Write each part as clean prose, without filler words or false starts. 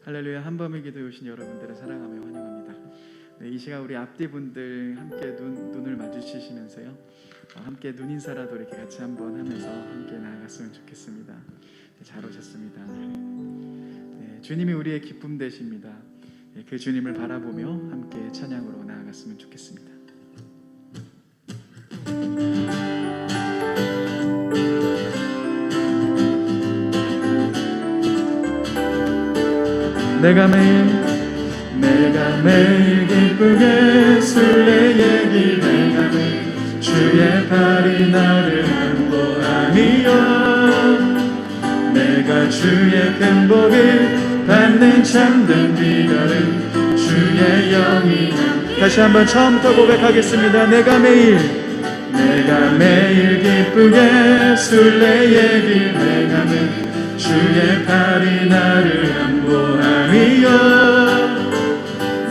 할렐루야. 한밤의 기도에 오신 여러분들을 사랑하며 환영합니다. 네, 이 시간 우리 앞뒤 분들 함께 눈을 마주치시면서요, 함께 눈인사라도 이렇게 같이 한번 하면서 함께 나아갔으면 좋겠습니다. 네, 잘 오셨습니다. 네, 주님이 우리의 기쁨 되십니다. 네, 그 주님을 바라보며 함께 찬양으로 나아갔으면 좋겠습니다. 내가 매일 기쁘게 술래의 길을 가는 주의 팔이 나를 안보하며 내가 주의 큰 복을 받는 참된 비결은 주의 영이. 다시 한번 처음부터 고백하겠습니다. 내가 매일 기쁘게 술래의 길을 가는 주의 팔이 나를 안보하며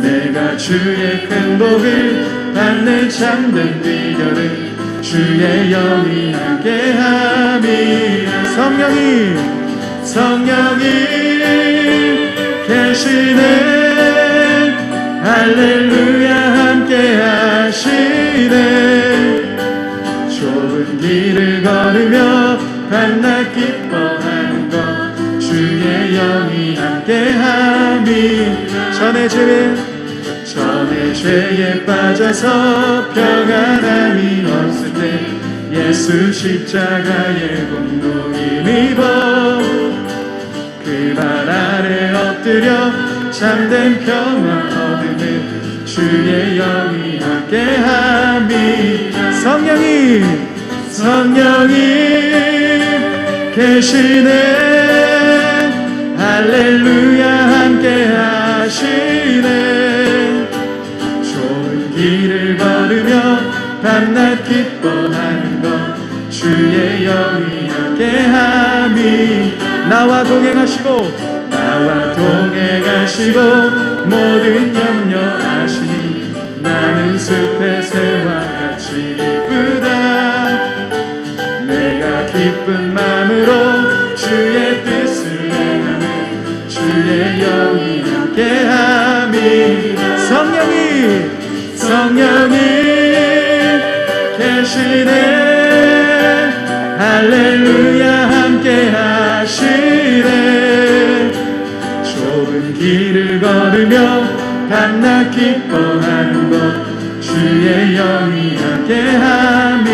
내가 주의 큰 복을 받는 참된 비결은 주의 영이 함께함이라. 성령이 계시네. 할렐루야. 함께하시네. 좁은 길을 걸으며 밤낮 기뻐하는 것 주의 영이 함께함이. 전에 죄에 빠져서 평안함이 없을 때 예수 십자가의 공로임 입어 그 발 아래 엎드려 참된 평화 얻으는 주의 영이 함께함이. 성령이 계시네. 할렐루야. 함께하시네. 좁은 길을 걸으며 밤낮 기뻐하는 것 주의 영이 함께함이. 나와 동행하시고 모든 염려 아시니 나는 숲의 새와 같이 기쁘다. 내가 기쁜 마음으로 주의 뜻을 행하는 주의 영이 함께함이. 성령이 계시네. 할렐루야. 함께하시네. 좁은 길을 걸으며 밤낮 기뻐하는 것 주의 영이 함께함이.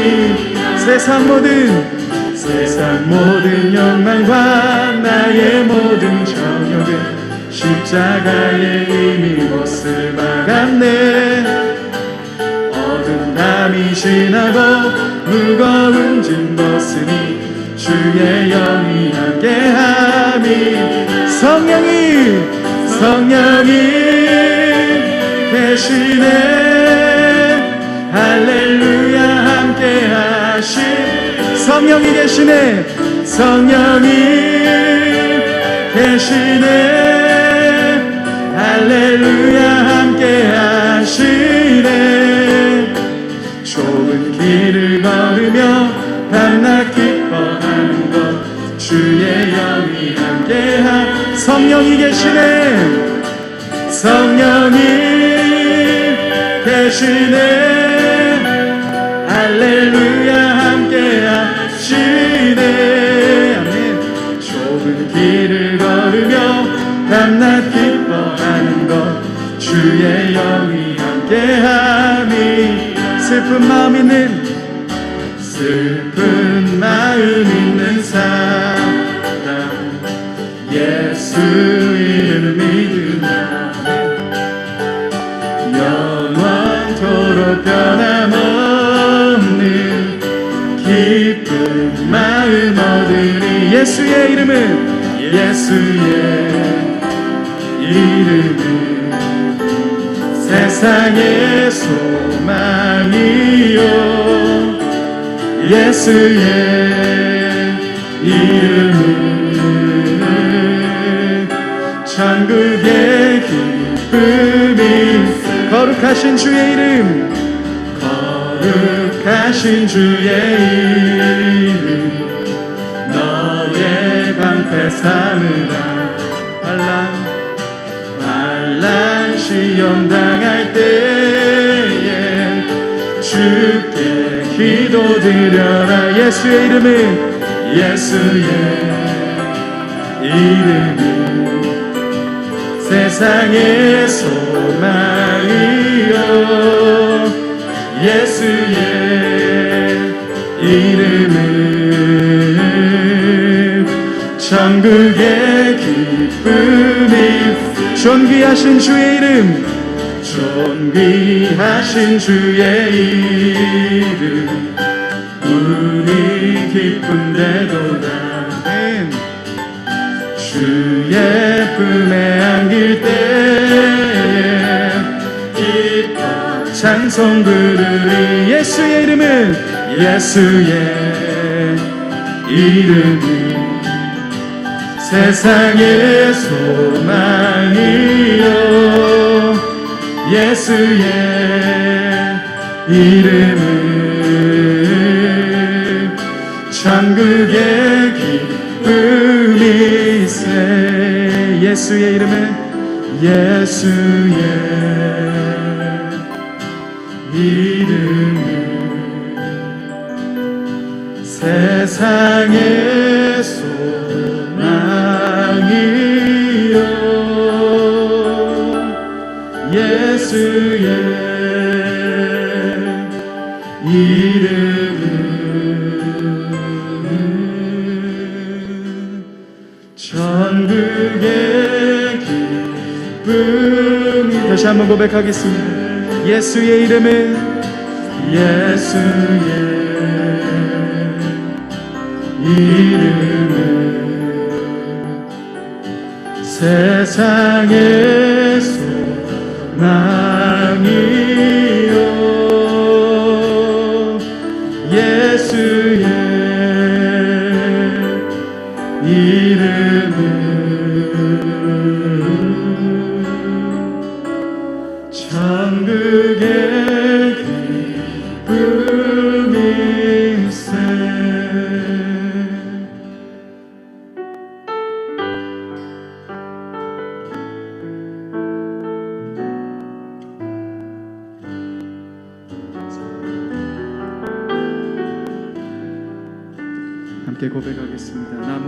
세상 모든 욕망과 나의 모든 정욕은 십자가에 이미 못을 박았네. 어두운 밤이 지나고 무거운 짐 벗으니 주의 영이 함께함이. 성령이 계시네. 할렐루야. 함께하시네. 성령이 계시네. 할렐루야. 함께하시네. 좁은 길을 걸으며 밤낮 기뻐하는 것 주의 영이 함께하. 성령이 계시네. 할렐루야. 함께하시네. 아멘. 좁은 길을 걸으며 밤낮 기뻐하는 것 주의 영이 함께함이. 슬픈 마음 있는 사람 예수 이름 믿으며 영원토록 변함없는 기쁜 마음 얻으리. 예수의 이름은 세상의 소망이요. 예수의 이름은 천국의 기쁨이. 거룩하신 주의 이름 너의 방패 삼으라. 시험 당할 때에 주께 기도드려라. 예수의 이름은 세상의 소망이요 예수의 이름은 천국의 기쁨이 존귀하신 주의 이름 존귀하신 주의 이름 우리 기쁜데도다 주의 품에 안길 때에 기뻐 찬송 부르리. 예수의 이름은 세상의 소망이요 예수의 이름은 천국의 기쁨이세. 예수의 이름은 세상의 소망이요 예수의 이름은 천국의 기쁨이. 다시 한번 고백하겠습니다. 예수의 이름은 세상의 소망이요 예수의 이름은 천국의 기쁨일세. 함께 고백하겠습니다. 나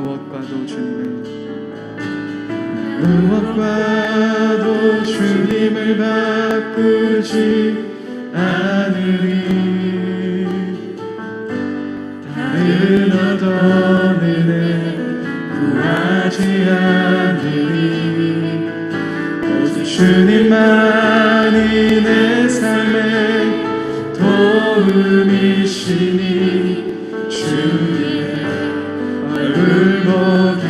무엇과도 주님을 바꾸지 않으리. 다른 어떤 은혜 구하지 않으리. 오직 주님만이 내 삶의 도움이시니 주의 얼굴 보기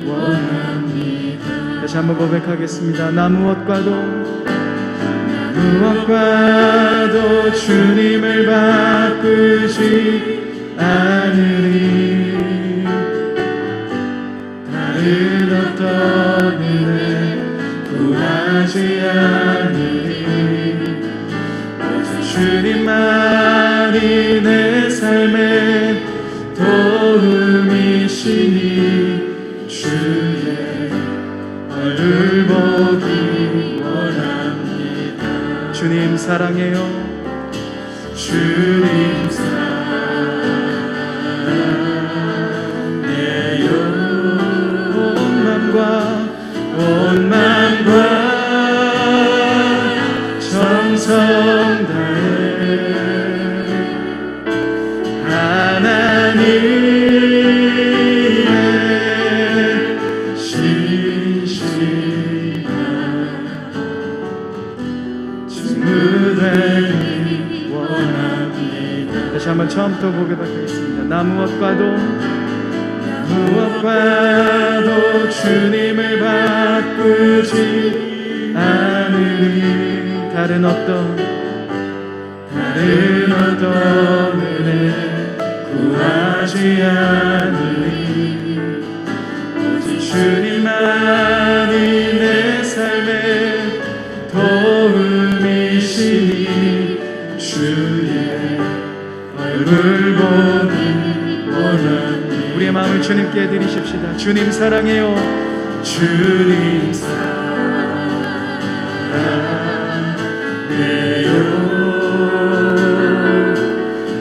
원합니다. 다시 한번 고백하겠습니다. 나 무엇과도 주님을 바꾸지 않으리. 다른 어떤 은혜 구하지 않으리. 오직 주님만이 내 삶의 도움이시니 주의 얼굴 보기 원합니다. 주님 사랑해요. 주님 사랑해요. 온 맘과 정성 다해 하나님의 신실한 친구 되기 원합니다. 다시 한번 처음부터 고백하겠습니다. 나 무엇과도 주님을 바꾸지 않으리. 다른 어떤 은혜 구하지 않으리. 오직 주님만이 내 삶의 도움이시니 주의 얼굴 보기 원합니다. 우리의 마음을 주님께 드리십시다. 주님 사랑해요. 주님 사랑해요.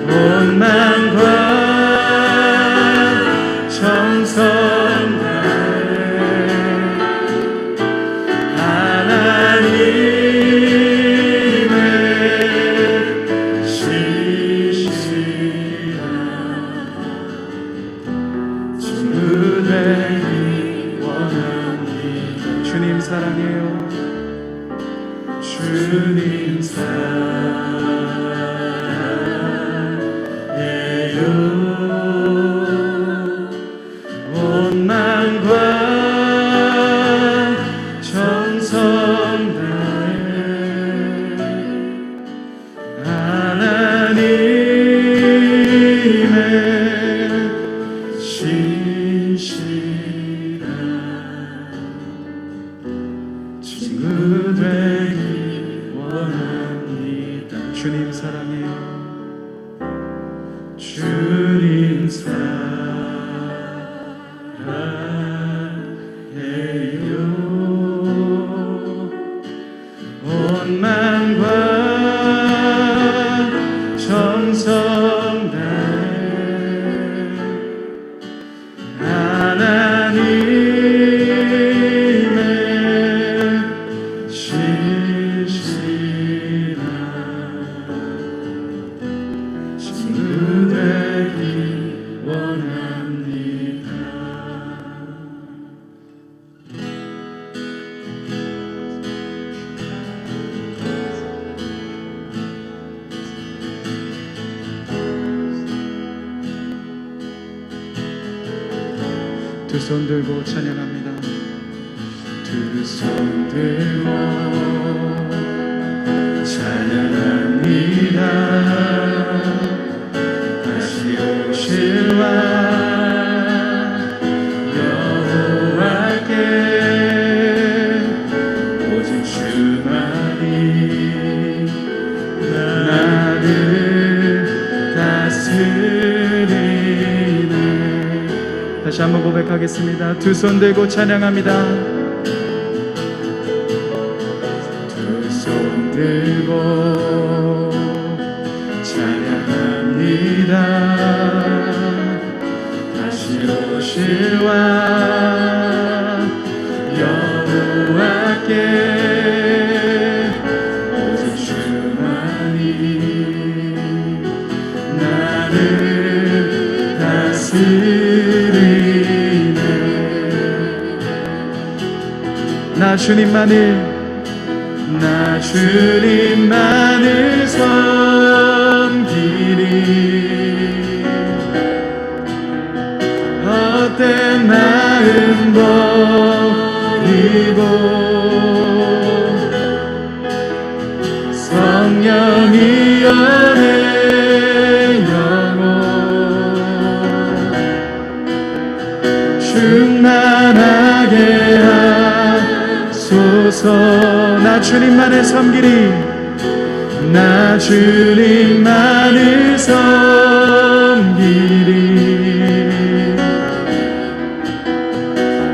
온 만과 정성 다해 하나님의 신실한 친구 되기 원합니다. 주님 사랑해요. 주님 사랑해요. 온 마음과 정성 다해 하나님의 신실한 친구 되기 원합니다. 주님 사랑해요. 주님 사랑해요. 온 마음과 정성 다해 하나님의 신실한 친구 되기 원합니다. 두 손 들고 찬양합니다. 두 손 들고 찬양합니다. 다시 오실 왕 여호와께 오직 주만이 나를 다스리네. 다시 한번 고백하겠습니다. 두 손 들고 찬양합니다. 두 손 들고 찬양합니다. 다시 오실 왕 여호와께 오직 주만이 나를 다스리네. 나 주님만을 섬기리. 헛된 마음 버리고 성령이여 내 영혼 충만하게 하소서. 나 주님만을 섬기리. 나 주님만을 섬기리.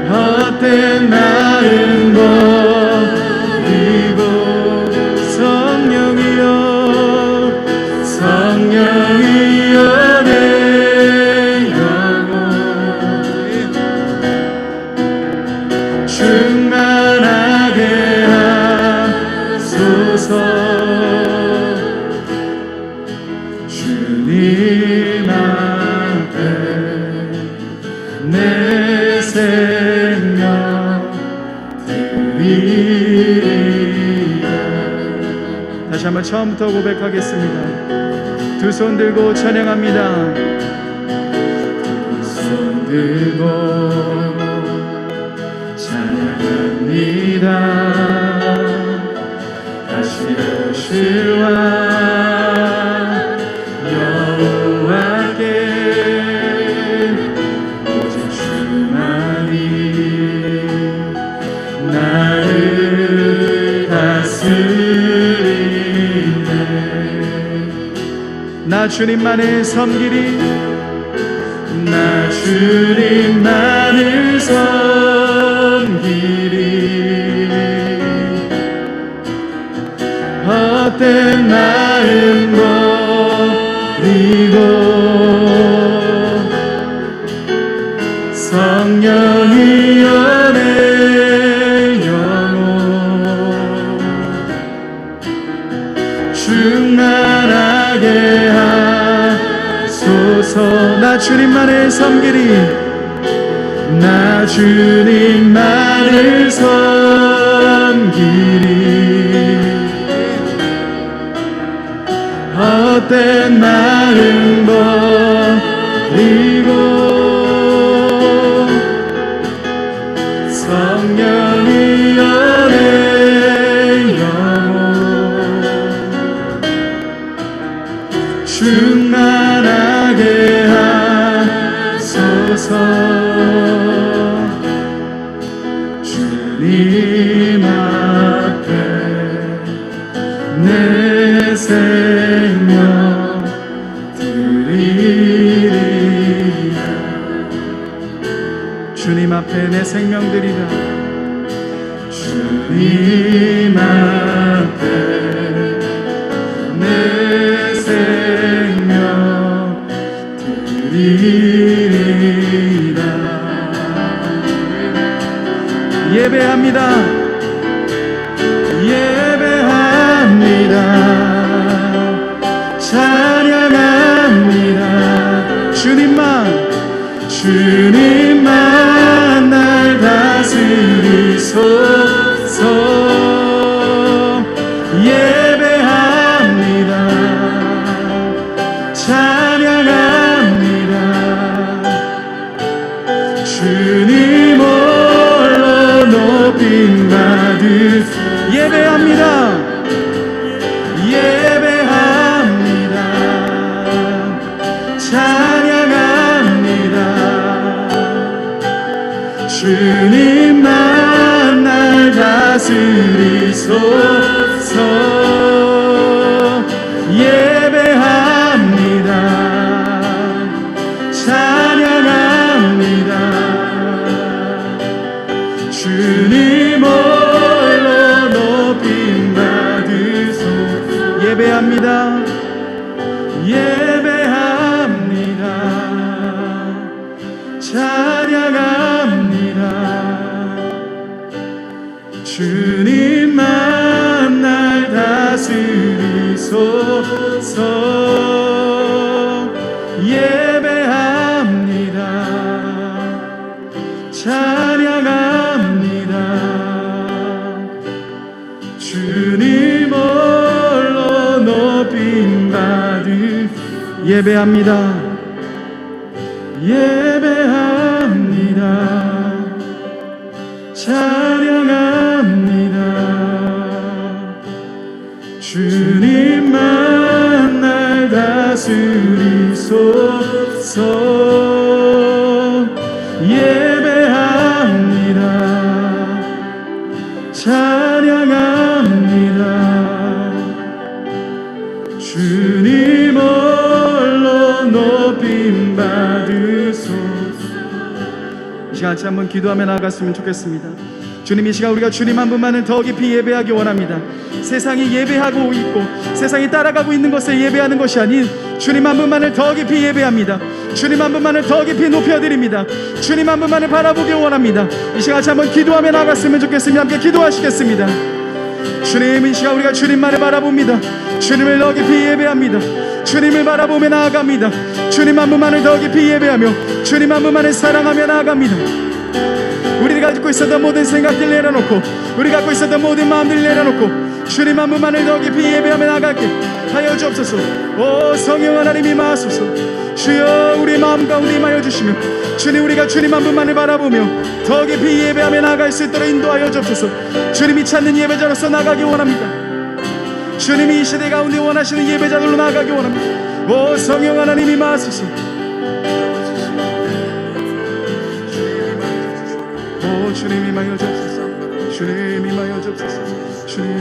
헛된 마음 버리고 성령이여 내 영혼 충만하게 하소서. 주님 앞에 내 생명 드리리라. 다시 한번 처음부터 고백하겠습니다. 두 손 들고 찬양합니다. 두 손 들고 찬양합니다. 다시 오실 왕 여호와께 오직 주만이 나를 다스리네. 나 주님만을 섬기리. 나 주님만을 섬기리. 성령이여 내 영혼 충만하게 하소서. 나 주님만을 섬기리, 나 주님만을 섬기리. 헛된 마음 버리고 성령이여 내 영혼 충만하게 하소서. 주님 앞에 내 생명 드리리라. 주님 앞에 내 생명 드리라. 주님 앞에 내 생명 드리리라. 예배합니다. 예배합니다. 찬양합니다. 주님만 날 다스리소서. 예배합니다. 찬양합니다. 주님 홀로 높임 받으소. 예배합니다. 예배합니다. 찬양합니다. 주님만 날 다스리소서. 예배합니다. 찬양합니다. 주님 홀로 높임 받으소. 예배합니다. 예배합니다. 찬양합니다. 주님만 날 다스리소서. 예배합니다. 찬양합니다. 주님 홀로 높임 받으. 예배합니다. 예배합니다. 찬양합니다. 주님만 날 다스리소서. 예배합니다. 찬양합니다. 주님 홀로 높임 받으소서. 이 시간 같이 한번 기도하며 나아갔으면 좋겠습니다. 주님, 이 시간 우리가 주님 한 분만을 더 깊이 예배하기 원합니다. 세상이 예배하고 있고 세상이 따라가고 있는 것을 예배하는 것이 아닌 주님 한 분만을 더 깊이 예배합니다. 주님 한 분만을 더 깊이 높여드립니다. 주님 한 분만을 바라보기 원합니다. 이 시간 같이 한번 기도하며 나아갔으면 좋겠습니다. 함께 기도하시겠습니다. 주님, 이 시간 우리가 주님만을 바라봅니다. 주님을 더 깊이 예배합니다. 주님을 바라보며 나아갑니다. 주님 한 분만을 더 깊이 예배하며 주님 한 분만을 사랑하며 나아갑니다. 우리가 가지고 있었던 모든 생각들 내려놓고 우리가 갖고 있었던 모든 마음들 내려놓고 주님 한 분만을 더 깊이 예배하며 나아가게 하여 주옵소서. 오 성령 하나님 임하소서. 주여 우리 마음 가운데 임하여 주시며 주님, 우리가 주님 한 분만을 바라보며 더 깊이 예배하며 나아갈 수 있도록 인도하여 주옵소서. 주님이 찾는 예배자로서 나아가기 원합니다. 주님이 이 시대 가운데 원하시는 예배자들로 나아가기 원합니다. 오 성령 하나님 임하소서. 오 주님 임하여 주옵소서. 주님 임하여 주옵소서.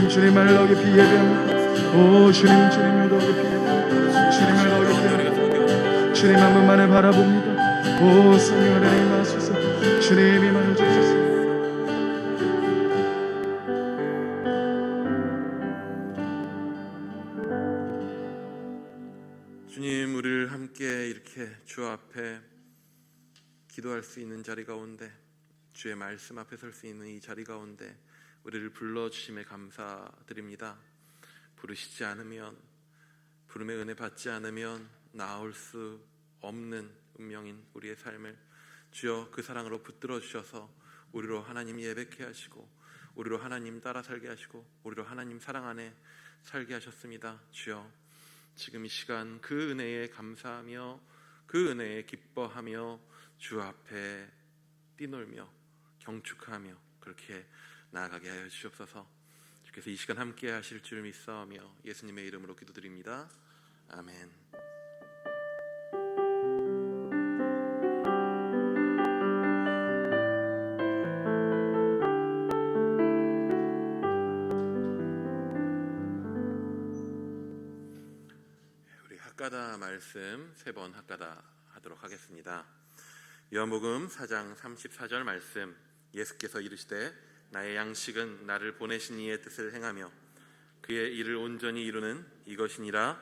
주님만을 더 깊이 예배합니다. 오 주님을 더 깊이 예배합니다. 주님을 더 깊이 예배합니다. 주님 한 분만을 바라봅니다. 오 성령 하나님 임하소서. 주님 임하여 주옵소서. 주님, 우리를 함께 이렇게 주 앞에 기도할 수 있는 자리 가운데, 주의 말씀 앞에 설 수 있는 이 자리 가운데 우리를 불러주심에 감사드립니다. 부르시지 않으면, 부름의 은혜 받지 않으면 나올 수 없는 운명인 우리의 삶을 주여 그 사랑으로 붙들어 주셔서 우리로 하나님 예배케 하시고, 우리로 하나님 따라 살게 하시고, 우리로 하나님 사랑 안에 살게 하셨습니다. 주여, 지금 이 시간 그 은혜에 감사하며 그 은혜에 기뻐하며 주 앞에 뛰놀며 경축하며 그렇게 나아가게 하여 주옵소서. 주께서 이 시간 함께 하실 줄 믿사오며 예수님의 이름으로 기도드립니다. 아멘. 우리 학가다 말씀 3번 학가다 하도록 하겠습니다. 요한복음 4장 34절 말씀, 예수께서 이르시되 나의 양식은 나를 보내신 이의 뜻을 행하며 그의 일을 온전히 이루는 이것이니라.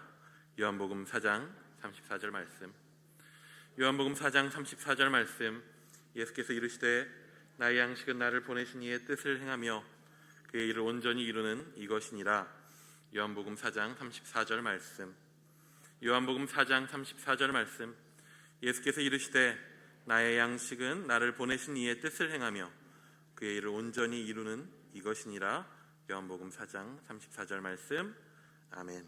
요한복음 4장 34절 말씀. 요한복음 4장 34절 말씀, 예수께서 이르시되 나의 양식은 나를 보내신 이의 뜻을 행하며 그의 일을 온전히 이루는 이것이니라. 요한복음 4장 34절 말씀. 요한복음 4장 34절 말씀, 예수께서 이르시되 나의 양식은 나를 보내신 이의 뜻을 행하며 그의 일을 온전히 이루는 이것이니라. 요한복음 4장 34절 말씀. 아멘.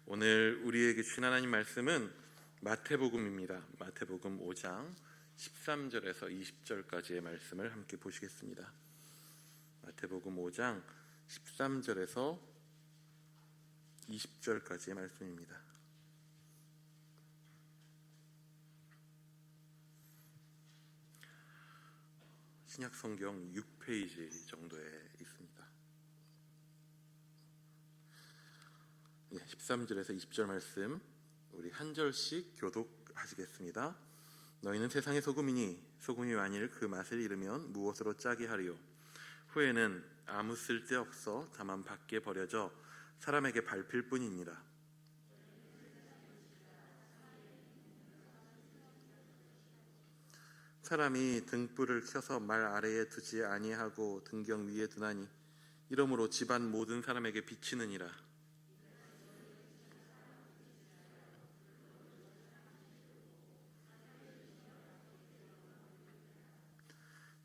오늘 우리에게 주신 하나님 말씀은 마태복음입니다. 마태복음 5장 13절에서 20절까지의 말씀을 함께 보시겠습니다. 마태복음 5장 13절에서 20절까지의 말씀입니다. 신약 성경 6페이지 정도에 있습니다. 13절에서 20절 말씀 우리 한 절씩 교독하시겠습니다. 너희는 세상의 소금이니 소금이 만일 그 맛을 잃으면 무엇으로 짜게 하리요? 후에는 아무 쓸데없어 다만 밖에 버려져 사람에게 밟힐 뿐이니라. 사람이 등불을 켜서 말 아래에 두지 아니하고 등경 위에 두나니 이러므로 집안 모든 사람에게 비치느니라.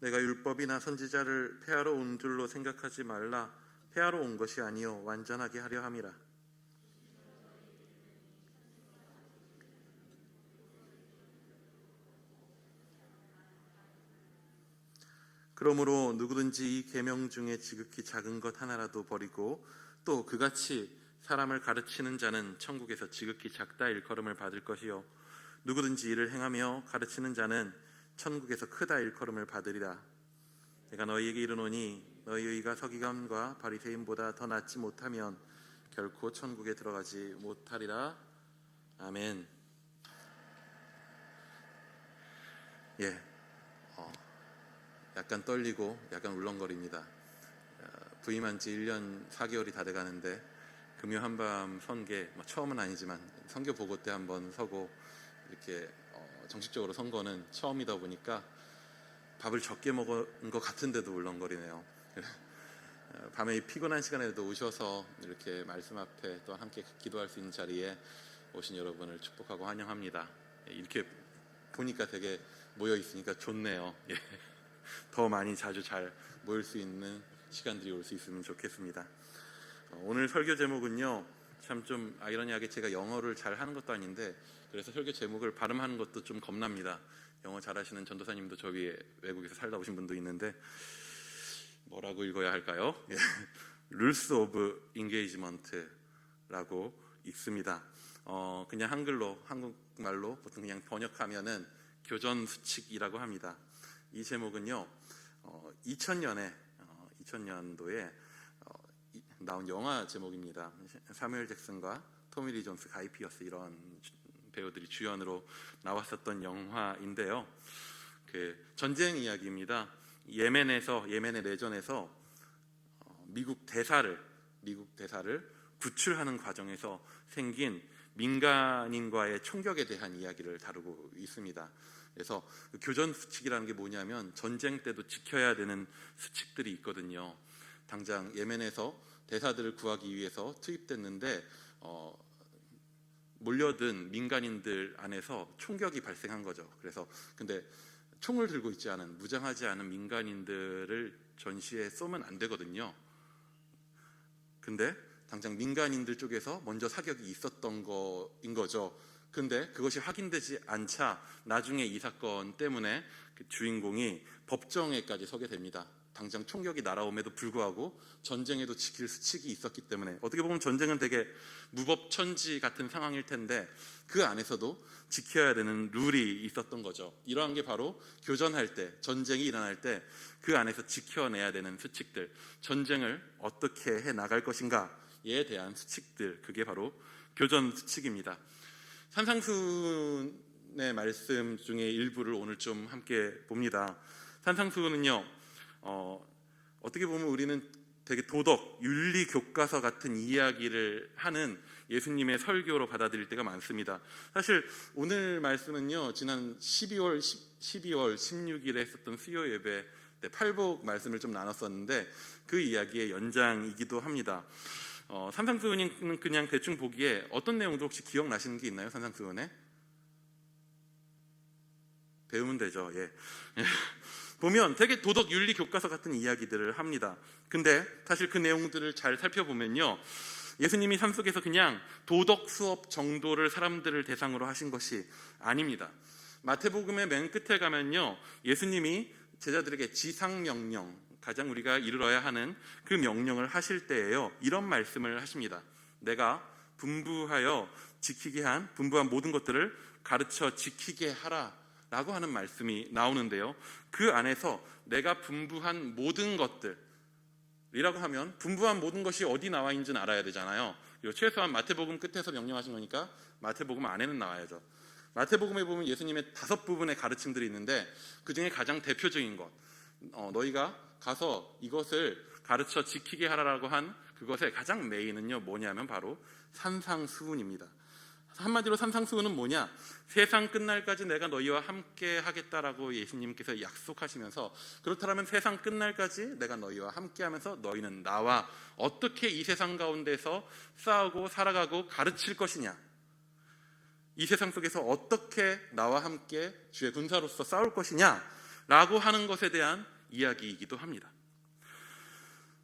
내가 율법이나 선지자를 폐하러 온 줄로 생각하지 말라. 폐하러 온 것이 아니요 완전하게 하려 함이라. 그러므로 누구든지 이 계명 중에 지극히 작은 것 하나라도 버리고 또 그같이 사람을 가르치는 자는 천국에서 지극히 작다 일컬음을 받을 것이요 누구든지 이를 행하며 가르치는 자는 천국에서 크다 일컬음을 받으리라. 내가 너희에게 이르노니 너희 의가 서기관과 바리새인보다 더 낫지 못하면 결코 천국에 들어가지 못하리라. 아멘. 약간 떨리고 약간 울렁거립니다. 부임한 지 1년 4개월이 다 돼가는데 금요 한밤 선계, 처음은 아니지만 선교 보고 때 한번 서고 이렇게 정식적으로 선 거는 처음이다 보니까 밥을 적게 먹은 것 같은데도 울렁거리네요. 밤에 피곤한 시간에도 오셔서 이렇게 말씀 앞에 또 함께 기도할 수 있는 자리에 오신 여러분을 축복하고 환영합니다. 이렇게 보니까 되게 모여 있으니까 좋네요. 더 많이 자주 잘 모일 수 있는 시간들이 올 수 있으면 좋겠습니다. 오늘 설교 제목은요, 참 좀 아이러니하게 제가 영어를 잘 하는 것도 아닌데 그래서 설교 제목을 발음하는 것도 좀 겁납니다. 영어 잘하시는 전도사님도 저 위에 외국에서 살다 오신 분도 있는데 뭐라고 읽어야 할까요? Rules of Engagement라고 읽습니다. 그냥 한국말로 보통 그냥 번역하면은 교전 수칙이라고 합니다. 이 제목은요, 2000년도에 나온 영화 제목입니다. 사무엘 잭슨과 토미 리 존스, 가이 피어스 이런 배우들이 주연으로 나왔었던 영화인데요. 그 전쟁 이야기입니다. 예멘의 내전에서 미국 대사를 구출하는 과정에서 생긴 민간인과의 총격에 대한 이야기를 다루고 있습니다. 그래서 그 교전 수칙이라는 게 뭐냐면 전쟁 때도 지켜야 되는 수칙들이 있거든요. 당장 예멘에서 대사들을 구하기 위해서 투입됐는데 몰려든 민간인들 안에서 총격이 발생한 거죠. 그래서 근데 총을 들고 있지 않은 무장하지 않은 민간인들을 전시에 쏘면 안 되거든요. 근데 당장 민간인들 쪽에서 먼저 사격이 있었던 거인 거죠. 근데 그것이 확인되지 않자 나중에 이 사건 때문에 그 주인공이 법정에까지 서게 됩니다. 당장 총격이 날아옴에도 불구하고 전쟁에도 지킬 수칙이 있었기 때문에 어떻게 보면 전쟁은 되게 무법천지 같은 상황일 텐데 그 안에서도 지켜야 되는 룰이 있었던 거죠. 이러한 게 바로 교전할 때, 전쟁이 일어날 때 그 안에서 지켜내야 되는 수칙들, 전쟁을 어떻게 해 나갈 것인가에 대한 수칙들, 그게 바로 교전 수칙입니다. 산상수훈의 말씀 중에 일부를 오늘 좀 함께 봅니다. 산상수훈은요, 어떻게 보면 우리는 되게 도덕, 윤리 교과서 같은 이야기를 하는 예수님의 설교로 받아들일 때가 많습니다. 사실 오늘 말씀은요, 지난 12월 16일에 했었던 수요 예배 때 팔복 말씀을 좀 나눴었는데 그 이야기의 연장이기도 합니다. 산상수훈은 그냥 대충 보기에 어떤 내용도 혹시 기억나시는 게 있나요? 산상수훈에? 배우면 되죠. 예. 보면 되게 도덕 윤리 교과서 같은 이야기들을 합니다. 근데 사실 그 내용들을 잘 살펴보면요, 예수님이 삶 속에서 그냥 도덕 수업 정도를 사람들을 대상으로 하신 것이 아닙니다. 마태복음의 맨 끝에 가면요, 예수님이 제자들에게 지상명령, 가장 우리가 이루어야 하는 그 명령을 하실 때에요, 이런 말씀을 하십니다. 내가 분부한 모든 것들을 가르쳐 지키게 하라 라고 하는 말씀이 나오는데요, 그 안에서 내가 분부한 모든 것들이라고 하면 분부한 모든 것이 어디 나와 있는지는 알아야 되잖아요. 그리고 최소한 마태복음 끝에서 명령하신 거니까 마태복음 안에는 나와야죠. 마태복음에 보면 예수님의 5부분의 가르침들이 있는데 그 중에 가장 대표적인 것, 너희가 가서 이것을 가르쳐 지키게 하라라고 한 그것의 가장 메인은요, 뭐냐면 바로 산상수훈입니다. 한마디로 산상수훈은 뭐냐? 세상 끝날까지 내가 너희와 함께 하겠다라고 예수님께서 약속하시면서, 그렇다면 세상 끝날까지 내가 너희와 함께 하면서 너희는 나와 어떻게 이 세상 가운데서 싸우고 살아가고 가르칠 것이냐, 이 세상 속에서 어떻게 나와 함께 주의 군사로서 싸울 것이냐 라고 하는 것에 대한 이야기이기도 합니다.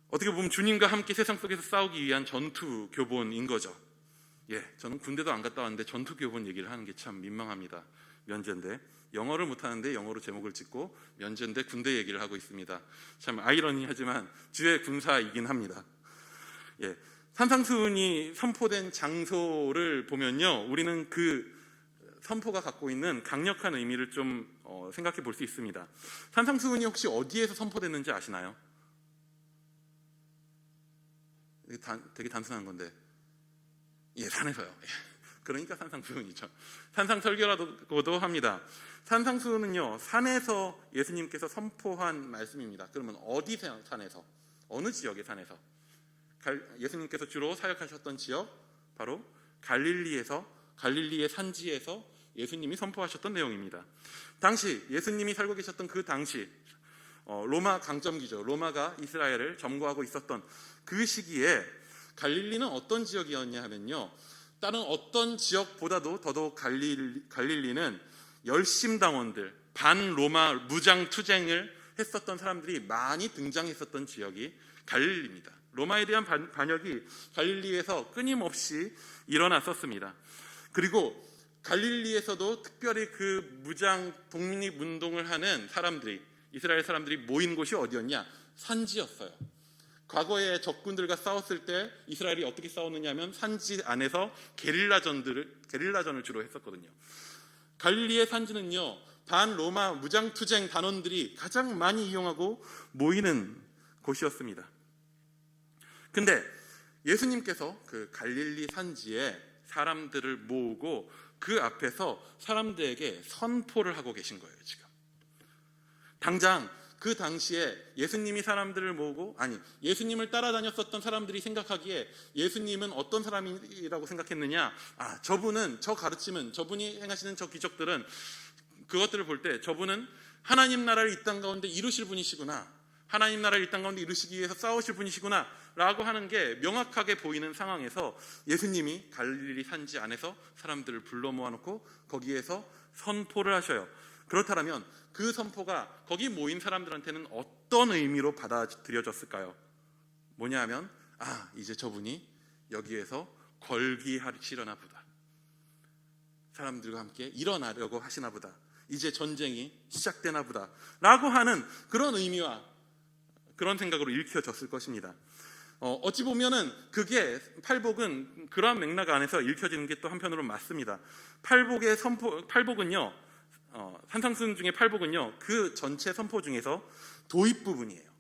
어떻게 보면 주님과 함께 세상 속에서 싸우기 위한 전투 교본인 거죠. 예, 저는 군대도 안 갔다 왔는데 전투 교본 얘기를 하는 게 참 민망합니다. 면제인데 영어를 못하는데 영어로 제목을 짓고 면제인데 군대 얘기를 하고 있습니다. 참 아이러니하지만 주의 군사이긴 합니다. 예, 산상수훈이 선포된 장소를 보면요, 우리는 그 선포가 갖고 있는 강력한 의미를 좀 생각해 볼 수 있습니다. 산상수훈이 혹시 어디에서 선포됐는지 아시나요? 되게 단순한 건데, 예, 산에서요. 예. 그러니까 산상수훈이죠. 산상설교라고도 합니다. 산상수훈은요, 산에서 예수님께서 선포한 말씀입니다. 그러면 어디 산에서? 어느 지역의 산에서? 예수님께서 주로 사역하셨던 지역, 바로 갈릴리의 산지에서 예수님이 선포하셨던 내용입니다. 당시 예수님이 살고 계셨던 그 당시 로마 강점기죠. 로마가 이스라엘을 점거하고 있었던 그 시기에 갈릴리는 어떤 지역이었냐 하면요, 다른 어떤 지역보다도 더더욱 갈릴리는 열심당원들, 반로마 무장투쟁을 했었던 사람들이 많이 등장했었던 지역이 갈릴리입니다. 로마에 대한 반역이 갈릴리에서 끊임없이 일어났었습니다. 그리고 갈릴리에서도 특별히 그 무장 독립운동을 하는 사람들이, 이스라엘 사람들이 모인 곳이 어디였냐? 산지였어요. 과거에 적군들과 싸웠을 때 이스라엘이 어떻게 싸웠느냐 하면 산지 안에서 게릴라전을 주로 했었거든요. 갈릴리의 산지는요, 반로마 무장투쟁 단원들이 가장 많이 이용하고 모이는 곳이었습니다. 근데 예수님께서 그 갈릴리 산지에 사람들을 모으고 그 앞에서 사람들에게 선포를 하고 계신 거예요. 지금 당장 그 당시에 예수님이 사람들을 모으고, 예수님을 따라다녔었던 사람들이 생각하기에 예수님은 어떤 사람이라고 생각했느냐, 저분은, 저 가르침은, 저분이 행하시는 저 기적들은 그것들을 볼 때 저분은 하나님 나라를 이 땅 가운데 이루실 분이시구나, 하나님 나라를 이 땅 가운데 이루시기 위해서 싸우실 분이시구나 라고 하는 게 명확하게 보이는 상황에서 예수님이 갈릴리 산지 안에서 사람들을 불러 모아놓고 거기에서 선포를 하셔요. 그렇다면 그 선포가 거기 모인 사람들한테는 어떤 의미로 받아들여졌을까요? 뭐냐 하면, 이제 저분이 여기에서 걸기하시려나 보다, 사람들과 함께 일어나려고 하시나 보다, 이제 전쟁이 시작되나 보다 라고 하는 그런 의미와 그런 생각으로 읽혀졌을 것입니다. 어찌 보면은 그게 팔복은 그러한 맥락 안에서 읽혀지는 게 또 한편으로 맞습니다. 팔복은요, 산상순 중에 팔복은요, 그 전체 선포 중에서 도입 부분이에요.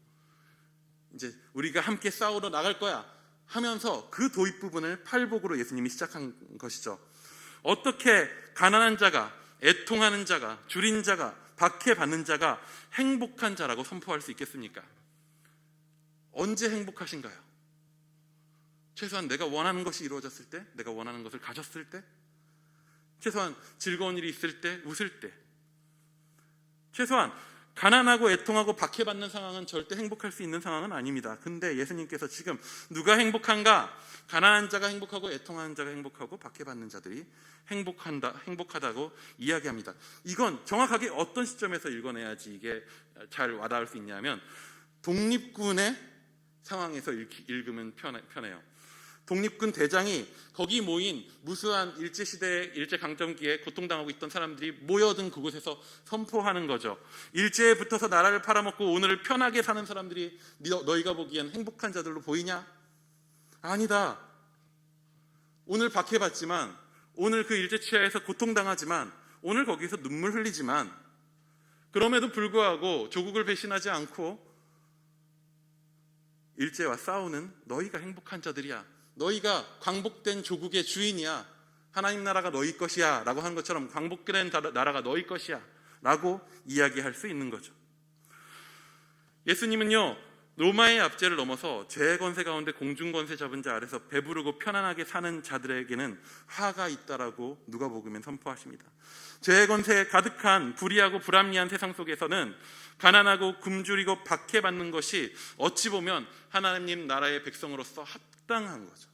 이제 우리가 함께 싸우러 나갈 거야 하면서 그 도입 부분을 팔복으로 예수님이 시작한 것이죠. 어떻게 가난한 자가, 애통하는 자가, 줄인 자가, 박해받는 자가 행복한 자라고 선포할 수 있겠습니까? 언제 행복하신가요? 최소한 내가 원하는 것이 이루어졌을 때, 내가 원하는 것을 가졌을 때, 최소한 즐거운 일이 있을 때, 웃을 때, 최소한 가난하고 애통하고 박해받는 상황은 절대 행복할 수 있는 상황은 아닙니다. 근데 예수님께서 지금 누가 행복한가? 가난한 자가 행복하고 애통하는 자가 행복하고 박해받는 자들이 행복하다고 이야기합니다. 이건 정확하게 어떤 시점에서 읽어내야지 이게 잘 와닿을 수 있냐면, 독립군의 상황에서 읽으면 편해요. 독립군 대장이 거기 모인 무수한 일제시대, 일제강점기에 고통당하고 있던 사람들이 모여든 그곳에서 선포하는 거죠. 일제에 붙어서 나라를 팔아먹고 오늘을 편하게 사는 사람들이 너희가 보기엔 행복한 자들로 보이냐? 아니다. 오늘 박해받지만, 오늘 그 일제치하에서 고통당하지만, 오늘 거기서 눈물 흘리지만, 그럼에도 불구하고 조국을 배신하지 않고 일제와 싸우는 너희가 행복한 자들이야. 너희가 광복된 조국의 주인이야. 하나님 나라가 너희 것이야 라고 하는 것처럼 광복된 나라가 너희 것이야 라고 이야기할 수 있는 거죠. 예수님은요, 로마의 압제를 넘어서 죄의 권세 가운데 공중권세 잡은 자 아래서 배부르고 편안하게 사는 자들에게는 화가 있다라고 누가복음엔 선포하십니다. 죄의 권세에 가득한 불의하고 불합리한 세상 속에서는 가난하고 굶주리고 박해받는 것이 어찌 보면 하나님 나라의 백성으로서 합당한 거죠.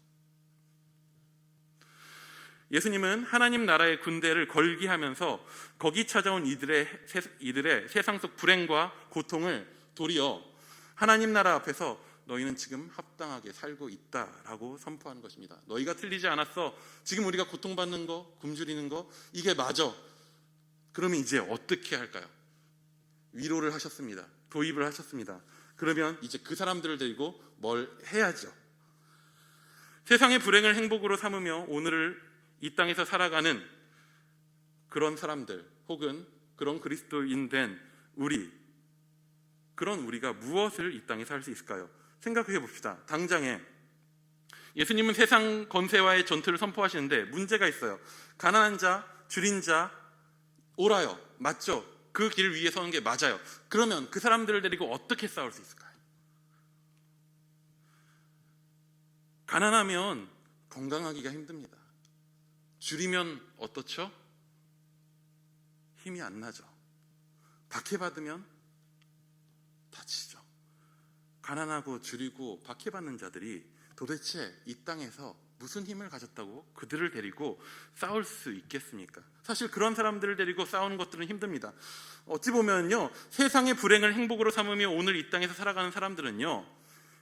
예수님은 하나님 나라의 군대를 걸기하면서 거기 찾아온 이들의 세상 속 불행과 고통을 도리어 하나님 나라 앞에서 너희는 지금 합당하게 살고 있다라고 선포하는 것입니다. 너희가 틀리지 않았어. 지금 우리가 고통받는 거, 굶주리는 거, 이게 맞아. 그러면 이제 어떻게 할까요? 위로를 하셨습니다. 도입을 하셨습니다. 그러면 이제 그 사람들을 데리고 뭘 해야죠? 세상의 불행을 행복으로 삼으며 오늘을 이 땅에서 살아가는 그런 사람들, 혹은 그런 그리스도인 된 그런 우리가 무엇을 이 땅에서 할 수 있을까요? 생각해 봅시다. 당장에 예수님은 세상 권세와의 전투를 선포하시는데 문제가 있어요. 가난한 자, 줄인 자 오라요. 맞죠? 그 길 위에 서는 게 맞아요. 그러면 그 사람들을 데리고 어떻게 싸울 수 있을까요? 가난하면 건강하기가 힘듭니다. 줄이면 어떻죠? 힘이 안 나죠. 박해받으면 다치죠. 가난하고 줄이고 박해받는 자들이 도대체 이 땅에서 무슨 힘을 가졌다고 그들을 데리고 싸울 수 있겠습니까? 사실 그런 사람들을 데리고 싸우는 것들은 힘듭니다. 어찌 보면요, 세상의 불행을 행복으로 삼으며 오늘 이 땅에서 살아가는 사람들은요,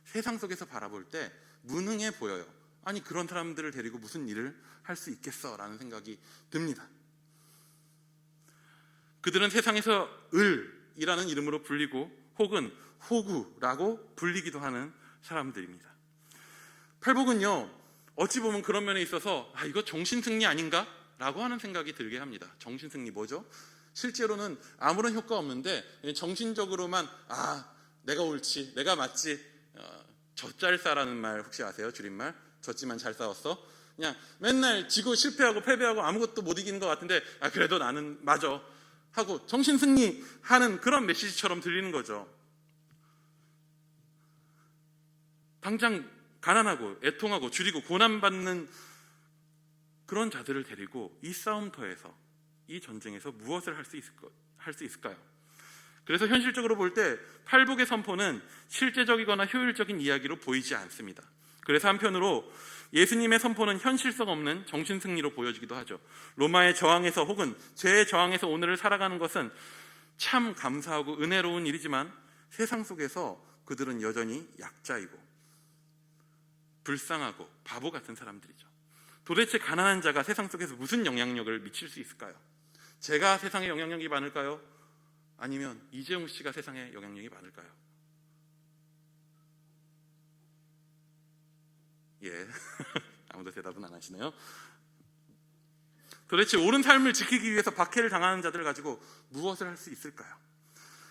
세상 속에서 바라볼 때 무능해 보여요. 아니, 그런 사람들을 데리고 무슨 일을 할 수 있겠어 라는 생각이 듭니다. 그들은 세상에서 을이라는 이름으로 불리고 혹은 호구라고 불리기도 하는 사람들입니다. 팔복은요, 어찌 보면 그런 면에 있어서 이거 정신승리 아닌가? 라고 하는 생각이 들게 합니다. 정신승리 뭐죠? 실제로는 아무런 효과 없는데 정신적으로만 내가 옳지, 내가 맞지, 젖잘싸라는 말 혹시 아세요? 줄임말? 졌지만 잘 싸웠어? 그냥 맨날 지고 실패하고 패배하고 아무것도 못 이기는 것 같은데 그래도 나는 맞아 하고 정신승리하는 그런 메시지처럼 들리는 거죠. 당장 가난하고 애통하고 줄이고 고난받는 그런 자들을 데리고 이 싸움터에서 이 전쟁에서 무엇을 할 수 있을까요? 그래서 현실적으로 볼 때 팔복의 선포는 실제적이거나 효율적인 이야기로 보이지 않습니다. 그래서 한편으로 예수님의 선포는 현실성 없는 정신승리로 보여지기도 하죠. 로마의 저항에서 혹은 죄의 저항에서 오늘을 살아가는 것은 참 감사하고 은혜로운 일이지만 세상 속에서 그들은 여전히 약자이고 불쌍하고 바보 같은 사람들이죠. 도대체 가난한 자가 세상 속에서 무슨 영향력을 미칠 수 있을까요? 제가 세상에 영향력이 많을까요? 아니면 이재용 씨가 세상에 영향력이 많을까요? 예, 아무도 대답은 안 하시네요. 도대체 옳은 삶을 지키기 위해서 박해를 당하는 자들을 가지고 무엇을 할 수 있을까요?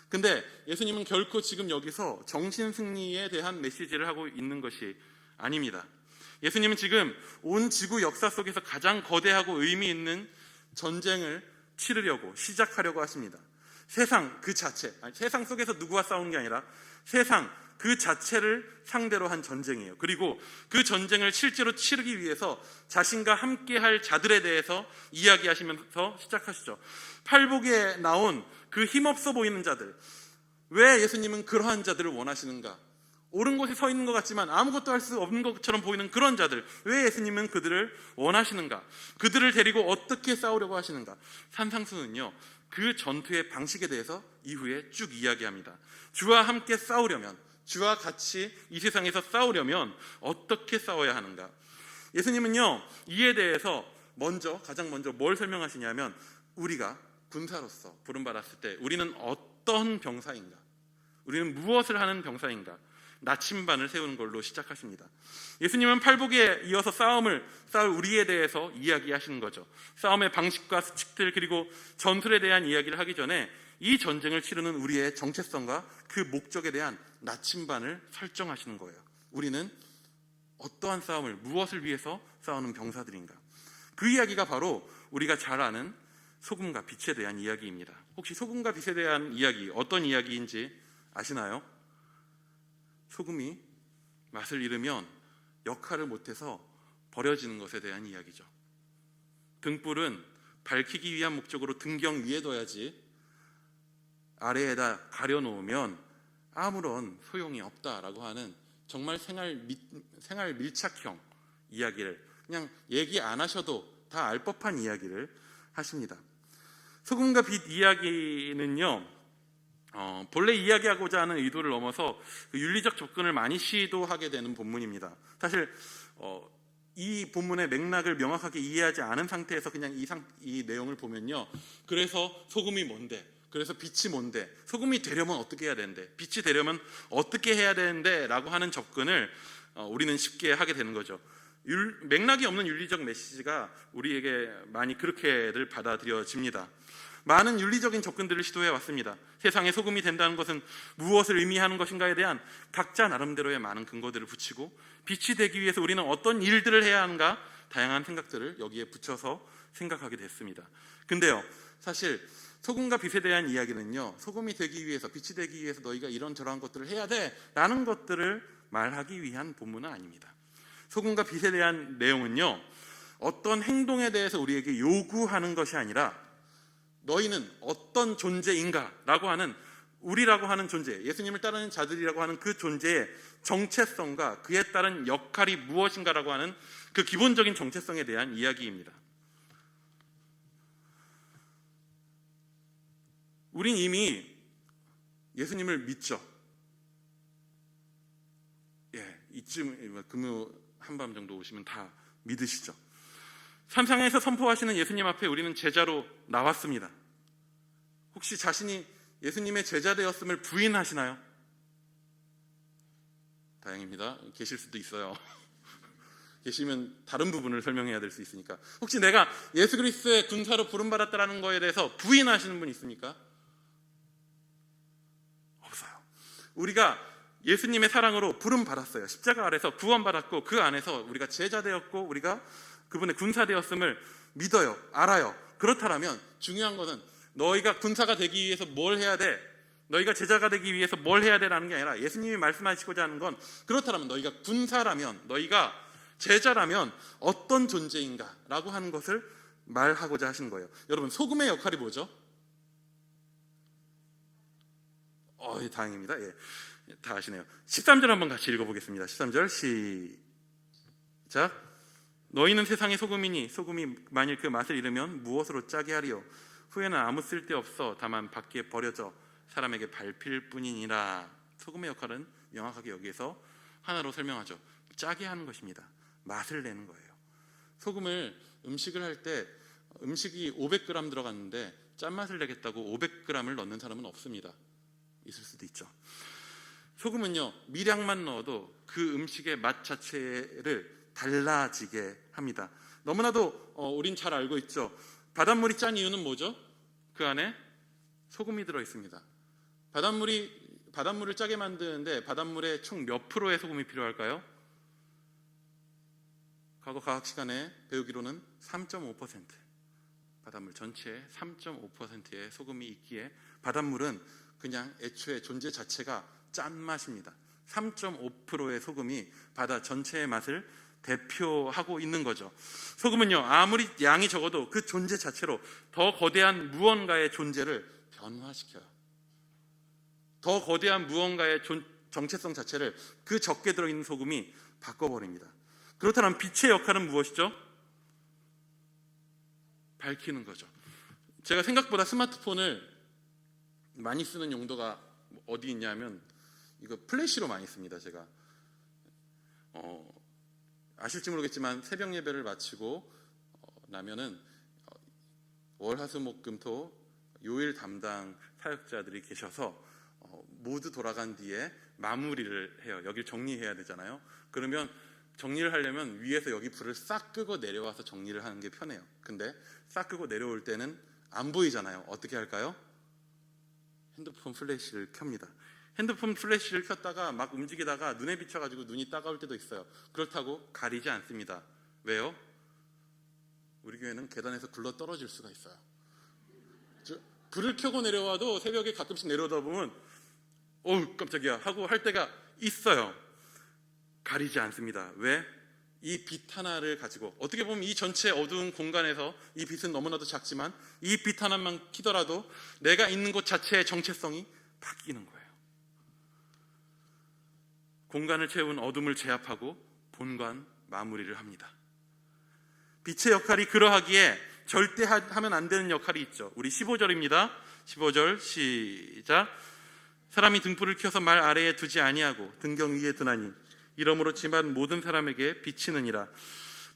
근데 예수님은 결코 지금 여기서 정신승리에 대한 메시지를 하고 있는 것이 아닙니다. 예수님은 지금 온 지구 역사 속에서 가장 거대하고 의미 있는 전쟁을 치르려고 시작하려고 하십니다. 세상 그 자체, 세상 속에서 누구와 싸우는 게 아니라 세상 그 자체를 상대로 한 전쟁이에요. 그리고 그 전쟁을 실제로 치르기 위해서 자신과 함께할 자들에 대해서 이야기하시면서 시작하시죠. 팔복에 나온 그 힘없어 보이는 자들, 왜 예수님은 그러한 자들을 원하시는가? 옳은 곳에 서 있는 것 같지만 아무것도 할 수 없는 것처럼 보이는 그런 자들, 왜 예수님은 그들을 원하시는가? 그들을 데리고 어떻게 싸우려고 하시는가? 산상수는요, 그 전투의 방식에 대해서 이후에 쭉 이야기합니다. 주와 함께 싸우려면, 주와 같이 이 세상에서 싸우려면 어떻게 싸워야 하는가? 예수님은요, 이에 대해서 가장 먼저 뭘 설명하시냐면, 우리가 군사로서 부름받았을 때 우리는 어떤 병사인가? 우리는 무엇을 하는 병사인가? 나침반을 세우는 걸로 시작하십니다. 예수님은 팔복에 이어서 싸울 우리에 대해서 이야기하시는 거죠. 싸움의 방식과 수칙들, 그리고 전술에 대한 이야기를 하기 전에 이 전쟁을 치르는 우리의 정체성과 그 목적에 대한 나침반을 설정하시는 거예요. 우리는 어떠한 싸움을, 무엇을 위해서 싸우는 병사들인가? 그 이야기가 바로 우리가 잘 아는 소금과 빛에 대한 이야기입니다. 혹시 소금과 빛에 대한 이야기, 어떤 이야기인지 아시나요? 소금이 맛을 잃으면 역할을 못해서 버려지는 것에 대한 이야기죠. 등불은 밝히기 위한 목적으로 등경 위에 둬야지 아래에다 가려놓으면 아무런 소용이 없다라고 하는 정말 생활 밀착형 이야기를 그냥 얘기 안 하셔도 다 알 법한 이야기를 하십니다. 소금과 빛 이야기는요, 본래 이야기하고자 하는 의도를 넘어서 그 윤리적 접근을 많이 시도하게 되는 본문입니다. 사실 이 본문의 맥락을 명확하게 이해하지 않은 상태에서 그냥 이 내용을 보면요, 그래서 소금이 뭔데, 그래서 빛이 뭔데, 소금이 되려면 어떻게 해야 되는데, 빛이 되려면 어떻게 해야 되는데 라고 하는 접근을 우리는 쉽게 하게 되는 거죠. 맥락이 없는 윤리적 메시지가 우리에게 많이 그렇게들 받아들여집니다. 많은 윤리적인 접근들을 시도해 왔습니다. 세상에 소금이 된다는 것은 무엇을 의미하는 것인가에 대한 각자 나름대로의 많은 근거들을 붙이고, 빛이 되기 위해서 우리는 어떤 일들을 해야 하는가, 다양한 생각들을 여기에 붙여서 생각하게 됐습니다. 근데요, 사실 소금과 빛에 대한 이야기는요, 소금이 되기 위해서, 빛이 되기 위해서 너희가 이런저런 것들을 해야 돼 라는 것들을 말하기 위한 본문은 아닙니다. 소금과 빛에 대한 내용은요, 어떤 행동에 대해서 우리에게 요구하는 것이 아니라 너희는 어떤 존재인가 라고 하는, 우리라고 하는 존재, 예수님을 따르는 자들이라고 하는 그 존재의 정체성과 그에 따른 역할이 무엇인가라고 하는 그 기본적인 정체성에 대한 이야기입니다. 우린 이미 예수님을 믿죠. 이쯤 금요 한밤 정도 오시면 다 믿으시죠. 산상에서 선포하시는 예수님 앞에 우리는 제자로 나왔습니다. 혹시 자신이 예수님의 제자 되었음을 부인하시나요? 다행입니다. 계실 수도 있어요. 계시면 다른 부분을 설명해야 될 수 있으니까. 혹시 내가 예수 그리스도의 군사로 부름받았다는 거에 대해서 부인하시는 분 있습니까? 없어요. 우리가 예수님의 사랑으로 부름받았어요. 십자가 아래서 구원받았고, 그 안에서 우리가 제자 되었고, 우리가 그분의 군사 되었음을 믿어요. 알아요. 그렇다면 중요한 것은 너희가 군사가 되기 위해서 뭘 해야 돼? 너희가 제자가 되기 위해서 뭘 해야 되라는 게 아니라, 예수님이 말씀하시고자 하는 건, 그렇다면 너희가 군사라면, 너희가 제자라면 어떤 존재인가 라고 하는 것을 말하고자 하신 거예요. 여러분, 소금의 역할이 뭐죠? 예, 다행입니다. 예, 다 아시네요. 13절 한번 같이 읽어보겠습니다. 13절 시작. 너희는 세상의 소금이니 소금이 만일 그 맛을 잃으면 무엇으로 짜게 하리요? 후에는 아무 쓸데없어 다만 밖에 버려져 사람에게 밟힐 뿐이니라. 소금의 역할은 명확하게 여기에서 하나로 설명하죠. 짜게 하는 것입니다. 맛을 내는 거예요. 소금을 음식을 할 때 음식이 500g 들어갔는데 짠맛을 내겠다고 500g을 넣는 사람은 없습니다. 있을 수도 있죠. 소금은요, 미량만 넣어도 그 음식의 맛 자체를 달라지게 합니다. 너무나도 우린 잘 알고 있죠. 바닷물이 짠 이유는 뭐죠? 그 안에 소금이 들어 있습니다. 바닷물을 짜게 만드는데 바닷물에 총 몇 프로의 소금이 필요할까요? 과거 과학 시간에 배우기로는 3.5%. 바닷물 전체에 3.5%의 소금이 있기에 바닷물은 그냥 애초에 존재 자체가 짠맛입니다. 3.5%의 소금이 바다 전체의 맛을 대표하고 있는 거죠. 소금은요, 아무리 양이 적어도 그 존재 자체로 더 거대한 무언가의 존재를 변화시켜요. 더 거대한 무언가의 정체성 자체를 그 적게 들어있는 소금이 바꿔버립니다. 그렇다면 빛의 역할은 무엇이죠? 밝히는 거죠. 제가 생각보다 스마트폰을 많이 쓰는 용도가 어디 있냐면 이거 플래시로 많이 씁니다. 제가 아실지 모르겠지만 새벽 예배를 마치고 나면은 월화수목금토 요일 담당 사역자들이 계셔서 모두 돌아간 뒤에 마무리를 해요. 여기를 정리해야 되잖아요. 그러면 정리를 하려면 위에서 여기 불을 싹 끄고 내려와서 정리를 하는 게 편해요. 근데 싹 끄고 내려올 때는 안 보이잖아요. 어떻게 할까요? 핸드폰 플래시를 켭니다. 핸드폰 플래시를 켰다가 막 움직이다가 눈에 비춰가지고 눈이 따가울 때도 있어요. 그렇다고 가리지 않습니다. 왜요? 우리 교회는 계단에서 굴러 떨어질 수가 있어요. 불을 켜고 내려와도 새벽에 가끔씩 내려오다 보면 어우 깜짝이야 하고 할 때가 있어요. 가리지 않습니다. 왜? 이 빛 하나를 가지고 어떻게 보면 이 전체 어두운 공간에서 이 빛은 너무나도 작지만 이 빛 하나만 켜더라도 내가 있는 곳 자체의 정체성이 바뀌는 거예요. 공간을 채운 어둠을 제압하고 본관 마무리를 합니다. 빛의 역할이 그러하기에 절대 하면 안 되는 역할이 있죠. 우리 15절입니다. 15절 시작. 사람이 등불을 켜서 말 아래에 두지 아니하고 등경 위에 두나니 이러므로 집안 모든 사람에게 비치느니라.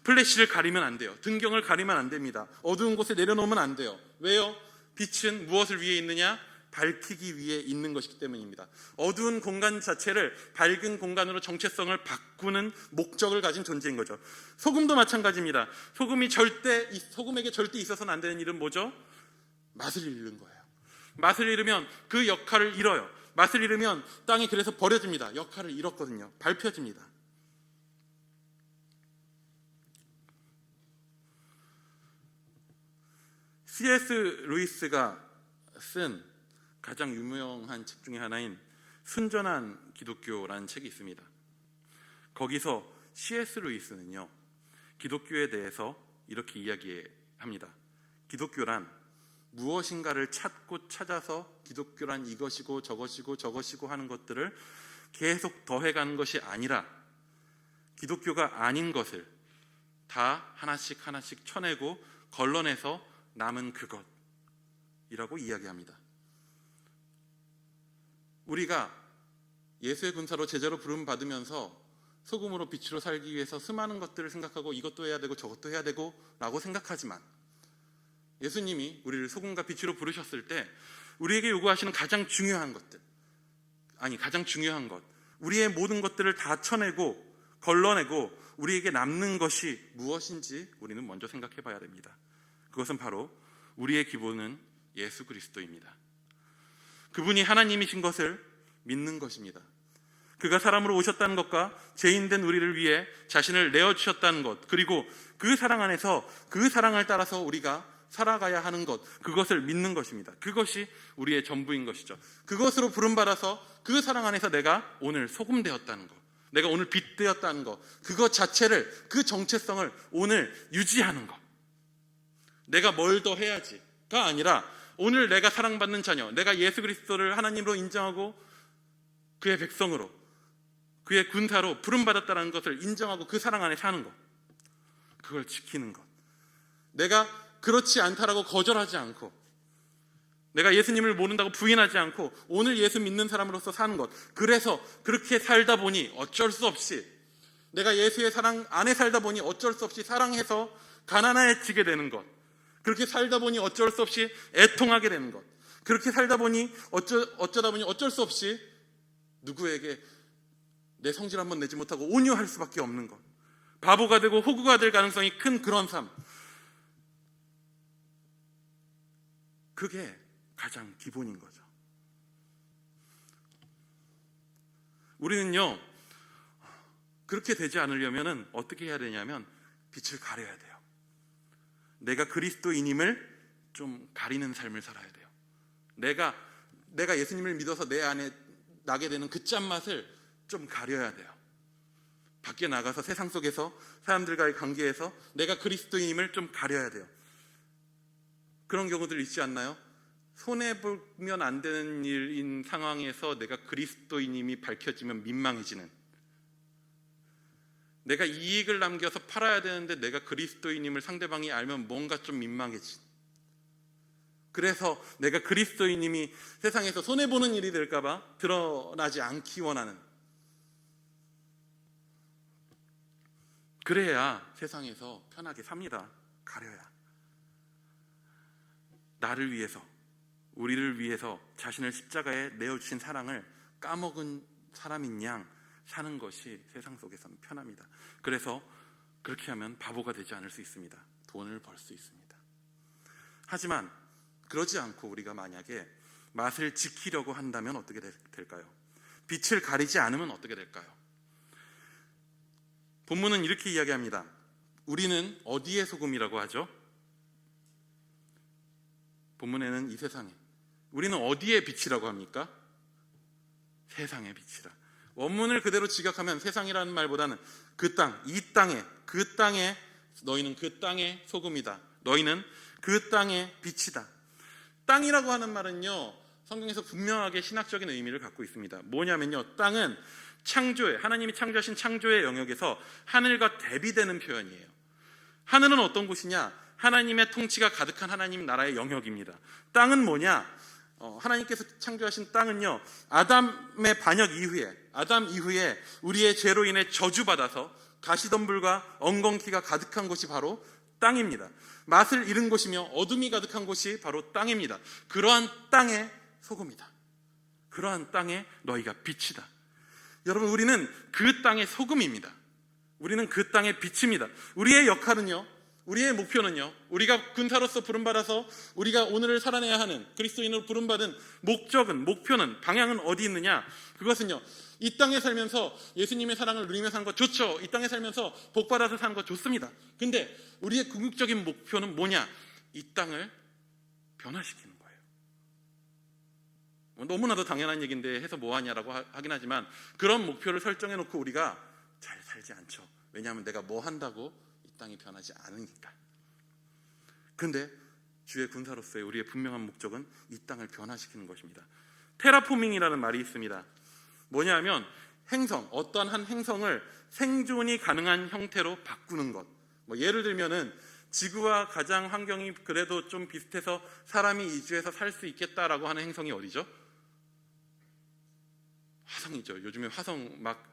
플래시를 가리면 안 돼요. 등경을 가리면 안 됩니다. 어두운 곳에 내려놓으면 안 돼요. 왜요? 빛은 무엇을 위해 있느냐? 밝히기 위해 있는 것이기 때문입니다. 어두운 공간 자체를 밝은 공간으로 정체성을 바꾸는 목적을 가진 존재인 거죠. 소금도 마찬가지입니다. 소금에게 절대 있어서는 안 되는 일은 뭐죠? 맛을 잃는 거예요. 맛을 잃으면 그 역할을 잃어요. 맛을 잃으면 땅에 그래서 버려집니다. 역할을 잃었거든요. 밟혀집니다. C.S. 루이스가 쓴 가장 유명한 책 중에 하나인 순전한 기독교라는 책이 있습니다. 거기서 C.S. 루이스는요, 기독교에 대해서 이렇게 이야기합니다. 기독교란 무엇인가를 찾고 찾아서 기독교란 이것이고 저것이고 하는 것들을 계속 더해가는 것이 아니라 기독교가 아닌 것을 다 하나씩 쳐내고 걸러내서 남은 그것이라고 이야기합니다. 우리가 예수의 군사로 제자로 부름받으면서 소금으로 빛으로 살기 위해서 수많은 것들을 생각하고 이것도 해야 되고 저것도 해야 되고 라고 생각하지만 예수님이 우리를 소금과 빛으로 부르셨을 때 우리에게 요구하시는 가장 중요한 것, 우리의 모든 것들을 다 쳐내고 걸러내고 우리에게 남는 것이 무엇인지 우리는 먼저 생각해 봐야 됩니다. 그것은 바로 우리의 기본은 예수 그리스도입니다. 그분이 하나님이신 것을 믿는 것입니다. 그가 사람으로 오셨다는 것과 죄인된 우리를 위해 자신을 내어주셨다는 것, 그리고 그 사랑 안에서 그 사랑을 따라서 우리가 살아가야 하는 것, 그것을 믿는 것입니다. 그것이 우리의 전부인 것이죠. 그것으로 부름받아서 그 사랑 안에서 내가 오늘 소금 되었다는 것, 내가 오늘 빛 되었다는 것, 그것 자체를, 그 정체성을 오늘 유지하는 것, 내가 뭘 더 해야지가 아니라 오늘 내가 사랑받는 자녀, 내가 예수 그리스도를 하나님으로 인정하고 그의 백성으로, 그의 군사로 부름받았다는 것을 인정하고 그 사랑 안에 사는 것, 그걸 지키는 것. 내가 그렇지 않다라고 거절하지 않고, 내가 예수님을 모른다고 부인하지 않고 오늘 예수 믿는 사람으로서 사는 것. 그래서 그렇게 살다 보니 어쩔 수 없이, 내가 예수의 사랑 안에 살다 보니 어쩔 수 없이 사랑해서 가난해지게 되는 것, 그렇게 살다 보니 어쩔 수 없이 애통하게 되는 것, 그렇게 살다 보니 어쩌다 보니 어쩔 수 없이 누구에게 내 성질 한번 내지 못하고 온유할 수밖에 없는 것, 바보가 되고 호구가 될 가능성이 큰 그런 삶, 그게 가장 기본인 거죠. 우리는요, 그렇게 되지 않으려면 어떻게 해야 되냐면 빛을 가려야 돼요. 내가 그리스도인임을 좀 가리는 삶을 살아야 돼요. 내가 예수님을 믿어서 내 안에 나게 되는 그 짠맛을 좀 가려야 돼요. 밖에 나가서 세상 속에서 사람들과의 관계에서 내가 그리스도인임을 좀 가려야 돼요. 그런 경우들 있지 않나요? 손해보면 안 되는 일인 상황에서 내가 그리스도인임이 밝혀지면 민망해지는, 내가 이익을 남겨서 팔아야 되는데 내가 그리스도인임을 상대방이 알면 뭔가 좀 민망해진, 그래서 내가 그리스도인임이 세상에서 손해보는 일이 될까 봐 드러나지 않기 원하는, 그래야 세상에서 편하게 삽니다. 가려야. 나를 위해서, 우리를 위해서 자신을 십자가에 내어주신 사랑을 까먹은 사람인 양 사는 것이 세상 속에서는 편합니다. 그래서 그렇게 하면 바보가 되지 않을 수 있습니다. 돈을 벌 수 있습니다. 하지만 그러지 않고 우리가 만약에 맛을 지키려고 한다면 어떻게 될까요? 빛을 가리지 않으면 어떻게 될까요? 본문은 이렇게 이야기합니다. 우리는 어디의 소금이라고 하죠? 본문에는 이 세상에, 우리는 어디의 빛이라고 합니까? 세상의 빛이라. 원문을 그대로 지각하면 세상이라는 말보다는 그 땅, 이 땅에, 그 땅에, 너희는 그 땅의 소금이다. 너희는 그 땅의 빛이다. 땅이라고 하는 말은요, 성경에서 분명하게 신학적인 의미를 갖고 있습니다. 뭐냐면요, 땅은 창조의, 하나님이 창조하신 창조의 영역에서 하늘과 대비되는 표현이에요. 하늘은 어떤 곳이냐? 하나님의 통치가 가득한 하나님 나라의 영역입니다. 땅은 뭐냐? 하나님께서 창조하신 땅은요, 아담 이후에 우리의 죄로 인해 저주받아서 가시덤불과 엉겅퀴가 가득한 곳이 바로 땅입니다. 맛을 잃은 곳이며 어둠이 가득한 곳이 바로 땅입니다. 그러한 땅의 소금이다. 그러한 땅에 너희가 빛이다. 여러분, 우리는 그 땅의 소금입니다. 우리는 그 땅의 빛입니다. 우리의 역할은요, 우리의 목표는요, 우리가 군사로서 부름받아서 우리가 오늘을 살아내야 하는, 그리스도인으로 부름받은 목표는, 방향은 어디 있느냐? 그것은요, 이 땅에 살면서 예수님의 사랑을 누리며 사는 것 좋죠. 이 땅에 살면서 복받아서 사는 것 좋습니다. 근데 우리의 궁극적인 목표는 뭐냐? 이 땅을 변화시키는 거예요. 너무나도 당연한 얘기인데 해서 뭐하냐라고 하긴 하지만, 그런 목표를 설정해놓고 우리가 잘 살지 않죠. 왜냐하면 내가 뭐 한다고 이 땅이 변하지 않으니까. 근데 주의 군사로서의 우리의 분명한 목적은 이 땅을 변화시키는 것입니다. 테라포밍이라는 말이 있습니다. 뭐냐면 어떠한 한 행성을 생존이 가능한 형태로 바꾸는 것. 예를 들면은 지구와 가장 환경이 그래도 좀 비슷해서 사람이 이주해서 살 수 있겠다라고 하는 행성이 어디죠? 화성이죠. 요즘에 화성 막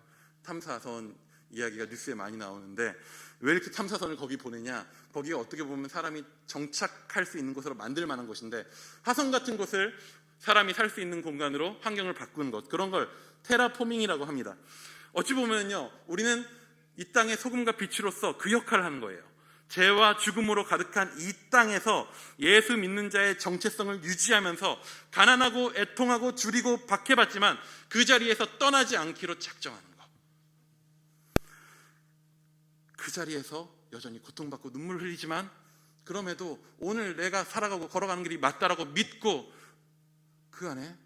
탐사선 이야기가 뉴스에 많이 나오는데, 왜 이렇게 탐사선을 거기 보내냐? 거기가 어떻게 보면 사람이 정착할 수 있는 곳으로 만들 만한 곳인데, 화성 같은 곳을 사람이 살 수 있는 공간으로 환경을 바꾸는 것, 그런 걸 테라포밍이라고 합니다. 어찌 보면요, 우리는 이 땅의 소금과 빛으로서 그 역할을 하는 거예요. 죄와 죽음으로 가득한 이 땅에서 예수 믿는 자의 정체성을 유지하면서 가난하고 애통하고 줄이고 박해받지만 그 자리에서 떠나지 않기로 작정하는 것. 그 자리에서 여전히 고통받고 눈물 흘리지만 그럼에도 오늘 내가 살아가고 걸어가는 길이 맞다라고 믿고 그 안에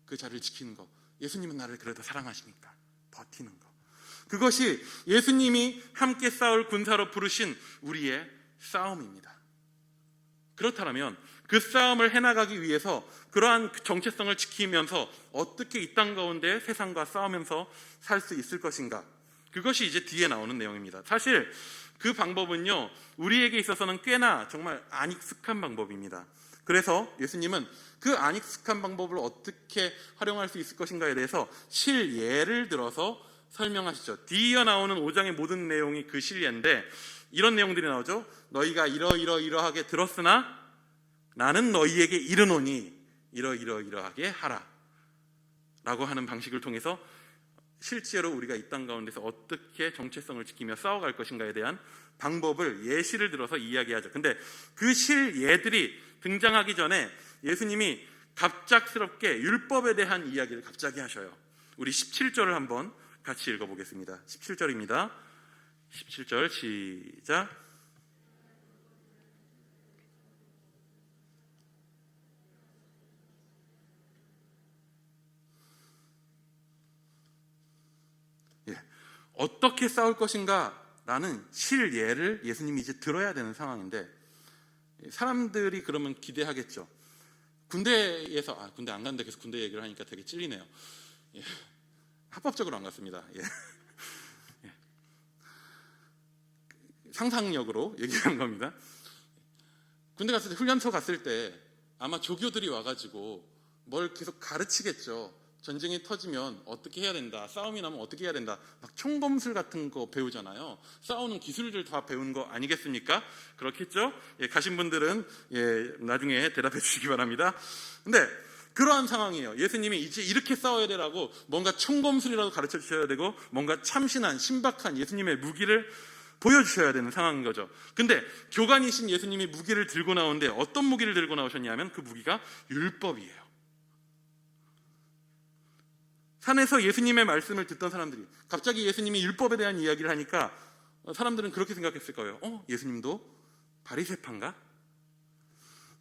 그 자리를 지키는 것. 예수님은 나를 그래도 사랑하시니까 버티는 것. 그것이 예수님이 함께 싸울 군사로 부르신 우리의 싸움입니다. 그렇다면 그 싸움을 해나가기 위해서 그러한 정체성을 지키면서 어떻게 이 땅 가운데 세상과 싸우면서 살 수 있을 것인가, 그것이 이제 뒤에 나오는 내용입니다. 사실 그 방법은요, 우리에게 있어서는 꽤나 정말 안 익숙한 방법입니다. 그래서 예수님은 그 안 익숙한 방법을 어떻게 활용할 수 있을 것인가에 대해서 실예를 들어서 설명하시죠. 뒤이어 나오는 5장의 모든 내용이 그 실예인데 이런 내용들이 나오죠. 너희가 이러하게 들었으나 나는 너희에게 이르노니 이러하게 하라 라고 하는 방식을 통해서 실제로 우리가 이 땅 가운데서 어떻게 정체성을 지키며 싸워갈 것인가에 대한 방법을 예시를 들어서 이야기하죠. 근데 그 실예들이 등장하기 전에 예수님이 갑작스럽게 율법에 대한 이야기를 갑자기 하셔요. 우리 17절을 한번 같이 읽어보겠습니다. 17절입니다. 17절 시작. 어떻게 싸울 것인가 라는 실예를 예수님이 이제 들어야 되는 상황인데, 사람들이 그러면 기대하겠죠. 군대에서 군대 안 갔는데 계속 군대 얘기를 하니까 되게 찔리네요. 합법적으로 안 갔습니다. 상상력으로 얘기한 겁니다. 군대 갔을 때, 훈련소 갔을 때 아마 조교들이 와가지고 뭘 계속 가르치겠죠. 전쟁이 터지면 어떻게 해야 된다, 싸움이 나면 어떻게 해야 된다, 막 총검술 같은 거 배우잖아요. 싸우는 기술들 다 배운 거 아니겠습니까? 그렇겠죠? 가신 분들은 나중에 대답해 주시기 바랍니다. 근데 그러한 상황이에요. 예수님이 이제 이렇게 싸워야 되라고 뭔가 총검술이라도 가르쳐 주셔야 되고, 뭔가 참신한 신박한 예수님의 무기를 보여주셔야 되는 상황인 거죠. 근데 교관이신 예수님이 무기를 들고 나오는데 어떤 무기를 들고 나오셨냐면 그 무기가 율법이에요. 산에서 예수님의 말씀을 듣던 사람들이 갑자기 예수님이 율법에 대한 이야기를 하니까 사람들은 그렇게 생각했을 거예요. 예수님도 바리새파인가?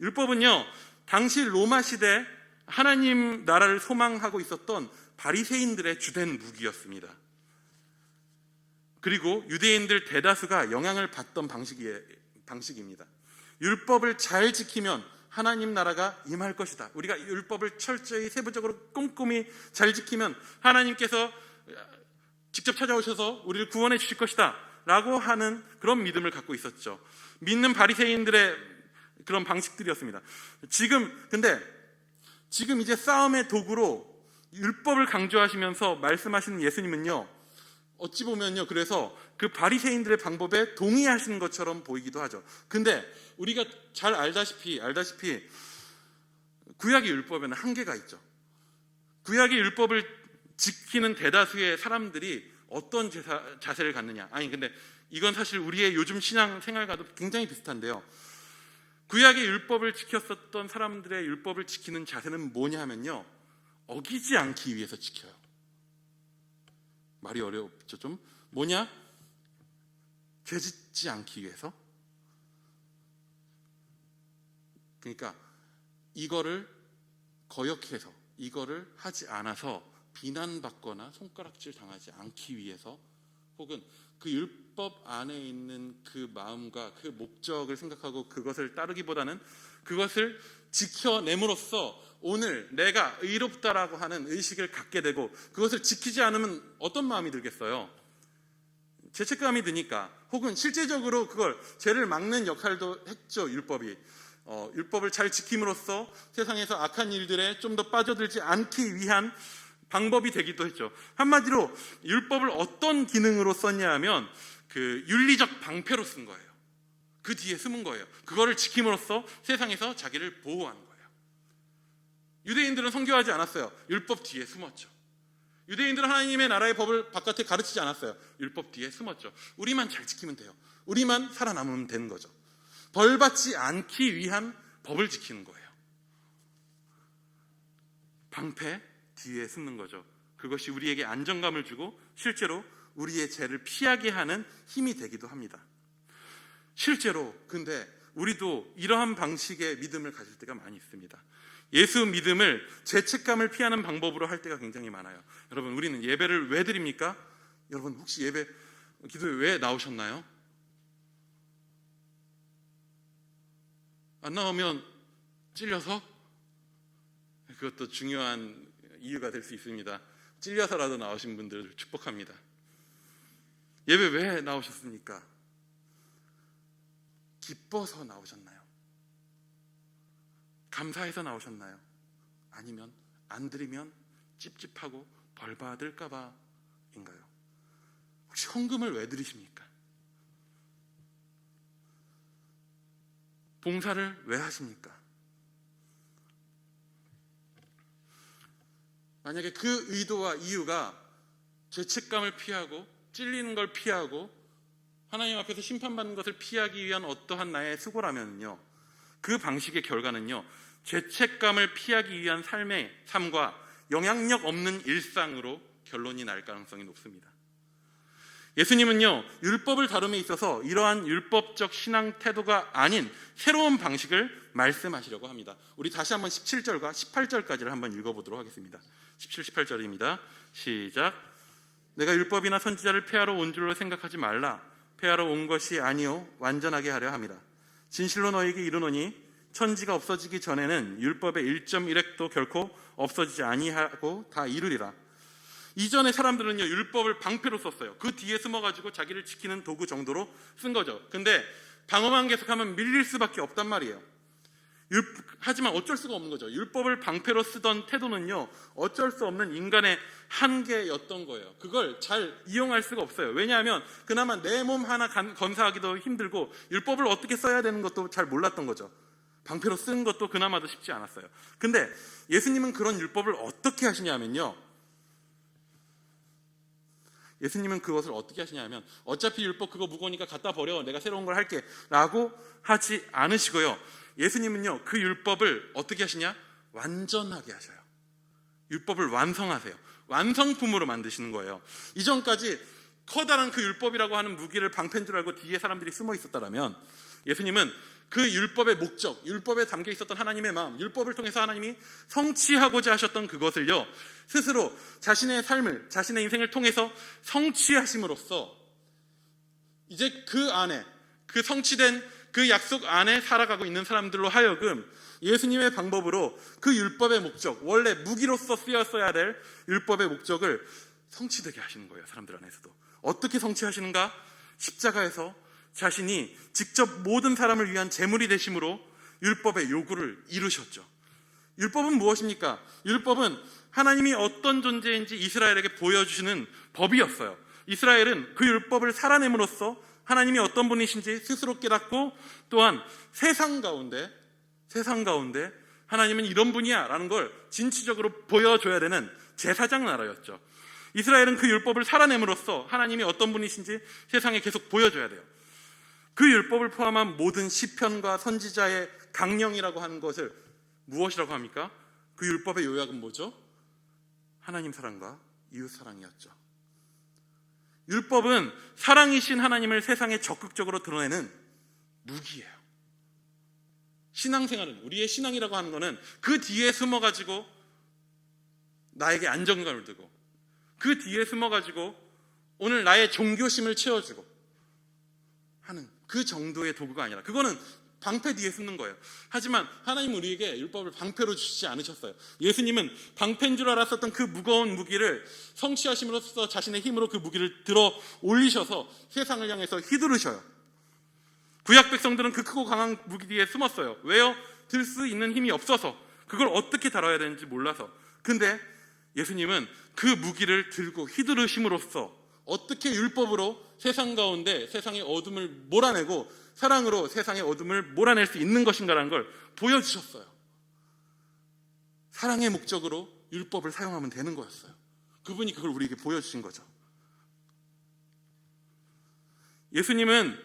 율법은요, 당시 로마 시대 하나님 나라를 소망하고 있었던 바리새인들의 주된 무기였습니다. 그리고 유대인들 대다수가 영향을 받던 방식입니다. 율법을 잘 지키면 하나님 나라가 임할 것이다. 우리가 율법을 철저히 세부적으로 꼼꼼히 잘 지키면 하나님께서 직접 찾아오셔서 우리를 구원해 주실 것이다 라고 하는 그런 믿음을 갖고 있었죠. 믿는 바리새인들의 그런 방식들이었습니다. 근데 지금 이제 싸움의 도구로 율법을 강조하시면서 말씀하시는 예수님은요, 어찌 보면요, 그래서 그 바리새인들의 방법에 동의하시는 것처럼 보이기도 하죠. 근데 우리가 잘 알다시피 구약의 율법에는 한계가 있죠. 구약의 율법을 지키는 대다수의 사람들이 어떤 자세를 갖느냐. 근데 이건 사실 우리의 요즘 신앙 생활과도 굉장히 비슷한데요. 구약의 율법을 지켰었던 사람들의 율법을 지키는 자세는 뭐냐 하면요, 어기지 않기 위해서 지켜요. 말이 어렵죠 좀? 뭐냐? 죄짓지 않기 위해서. 그러니까 이거를 거역해서, 이거를 하지 않아서 비난받거나 손가락질 당하지 않기 위해서, 혹은 그 율법 안에 있는 그 마음과 그 목적을 생각하고 그것을 따르기보다는 그것을 지켜냄으로써 오늘 내가 의롭다라고 하는 의식을 갖게 되고, 그것을 지키지 않으면 어떤 마음이 들겠어요? 죄책감이 드니까. 혹은 실제적으로 그걸 죄를 막는 역할도 했죠, 율법이. 율법을 잘 지킴으로써 세상에서 악한 일들에 좀 더 빠져들지 않기 위한 방법이 되기도 했죠. 한마디로 율법을 어떤 기능으로 썼냐 하면 그 윤리적 방패로 쓴 거예요. 그 뒤에 숨은 거예요. 그거를 지킴으로써 세상에서 자기를 보호하는 거예요. 유대인들은 선교하지 않았어요. 율법 뒤에 숨었죠. 유대인들은 하나님의 나라의 법을 바깥에 가르치지 않았어요. 율법 뒤에 숨었죠. 우리만 잘 지키면 돼요. 우리만 살아남으면 되는 거죠. 벌받지 않기 위한 법을 지키는 거예요. 방패 뒤에 숨는 거죠. 그것이 우리에게 안정감을 주고 실제로 우리의 죄를 피하게 하는 힘이 되기도 합니다. 실제로 근데 우리도 이러한 방식의 믿음을 가질 때가 많이 있습니다. 예수 믿음을 죄책감을 피하는 방법으로 할 때가 굉장히 많아요. 여러분, 우리는 예배를 왜 드립니까? 여러분, 혹시 예배 기도에 왜 나오셨나요? 안 나오면 찔려서? 그것도 중요한 이유가 될 수 있습니다. 찔려서라도 나오신 분들을 축복합니다. 예배 왜 나오셨습니까? 기뻐서 나오셨나요? 감사해서 나오셨나요? 아니면 안 드리면 찝찝하고 벌 받을까 봐인가요? 혹시 헌금을 왜 드리십니까? 봉사를 왜 하십니까? 만약에 그 의도와 이유가 죄책감을 피하고 찔리는 걸 피하고 하나님 앞에서 심판받는 것을 피하기 위한 어떠한 나의 수고라면요, 그 방식의 결과는요, 죄책감을 피하기 위한 삶과 영향력 없는 일상으로 결론이 날 가능성이 높습니다. 예수님은요, 율법을 다룸에 있어서 이러한 율법적 신앙 태도가 아닌 새로운 방식을 말씀하시려고 합니다. 우리 다시 한번 17절과 18절까지를 한번 읽어보도록 하겠습니다. 17, 18절입니다. 시작. 내가 율법이나 선지자를 폐하러 온 줄로 생각하지 말라. 폐하러 온 것이 아니요 완전하게 하려 함이라. 진실로 너에게 이르노니 천지가 없어지기 전에는 율법의 1.1획도 결코 없어지지 아니하고 다 이루리라. 이전의 사람들은요, 율법을 방패로 썼어요. 그 뒤에 숨어가지고 자기를 지키는 도구 정도로 쓴 거죠. 근데 방어만 계속하면 밀릴 수밖에 없단 말이에요. 하지만 어쩔 수가 없는 거죠. 율법을 방패로 쓰던 태도는요, 어쩔 수 없는 인간의 한계였던 거예요. 그걸 잘 이용할 수가 없어요. 왜냐하면 그나마 내 몸 하나 건사하기도 힘들고 율법을 어떻게 써야 되는 것도 잘 몰랐던 거죠. 방패로 쓰는 것도 그나마도 쉽지 않았어요. 근데 예수님은 그런 율법을 어떻게 하시냐면요, 예수님은 그것을 어떻게 하시냐면 어차피 율법 그거 무거우니까 갖다 버려, 내가 새로운 걸 할게 라고 하지 않으시고요, 예수님은요, 그 율법을 어떻게 하시냐? 완전하게 하셔요. 율법을 완성하세요. 완성품으로 만드시는 거예요. 이전까지 커다란 그 율법이라고 하는 무기를 방패인 줄 알고 뒤에 사람들이 숨어 있었다면, 예수님은 그 율법의 목적, 율법에 담겨 있었던 하나님의 마음, 율법을 통해서 하나님이 성취하고자 하셨던 그것을요, 스스로 자신의 삶을, 자신의 인생을 통해서 성취하심으로써 이제 그 안에, 그 성취된 그 약속 안에 살아가고 있는 사람들로 하여금 예수님의 방법으로 그 율법의 목적, 원래 무기로서 쓰였어야 될 율법의 목적을 성취되게 하시는 거예요. 사람들 안에서도. 어떻게 성취하시는가? 십자가에서 자신이 직접 모든 사람을 위한 제물이 되심으로 율법의 요구를 이루셨죠. 율법은 무엇입니까? 율법은 하나님이 어떤 존재인지 이스라엘에게 보여주시는 법이었어요. 이스라엘은 그 율법을 살아냄으로써 하나님이 어떤 분이신지 스스로 깨닫고, 또한 세상 가운데 하나님은 이런 분이야 라는 걸 진취적으로 보여줘야 되는 제사장 나라였죠. 이스라엘은 그 율법을 살아냄으로써 하나님이 어떤 분이신지 세상에 계속 보여줘야 돼요. 그 율법을 포함한 모든 시편과 선지자의 강령이라고 하는 것을 무엇이라고 합니까? 그 율법의 요약은 뭐죠? 하나님 사랑과 이웃 사랑이었죠. 율법은 사랑이신 하나님을 세상에 적극적으로 드러내는 무기예요. 신앙생활은, 우리의 신앙이라고 하는 것은 그 뒤에 숨어가지고 나에게 안정감을 두고, 그 뒤에 숨어가지고 오늘 나의 종교심을 채워주고 하는 그 정도의 도구가 아니라, 그거는 방패 뒤에 숨는 거예요. 하지만 하나님은 우리에게 율법을 방패로 주시지 않으셨어요. 예수님은 방패인 줄 알았었던 그 무거운 무기를 성취하심으로써 자신의 힘으로 그 무기를 들어 올리셔서 세상을 향해서 휘두르셔요. 구약 백성들은 그 크고 강한 무기 뒤에 숨었어요. 왜요? 들 수 있는 힘이 없어서, 그걸 어떻게 다뤄야 되는지 몰라서. 근데 예수님은 그 무기를 들고 휘두르심으로써 어떻게 율법으로 세상 가운데 세상의 어둠을 몰아내고 사랑으로 세상의 어둠을 몰아낼 수 있는 것인가라는 걸 보여주셨어요. 사랑의 목적으로 율법을 사용하면 되는 거였어요. 그분이 그걸 우리에게 보여주신 거죠. 예수님은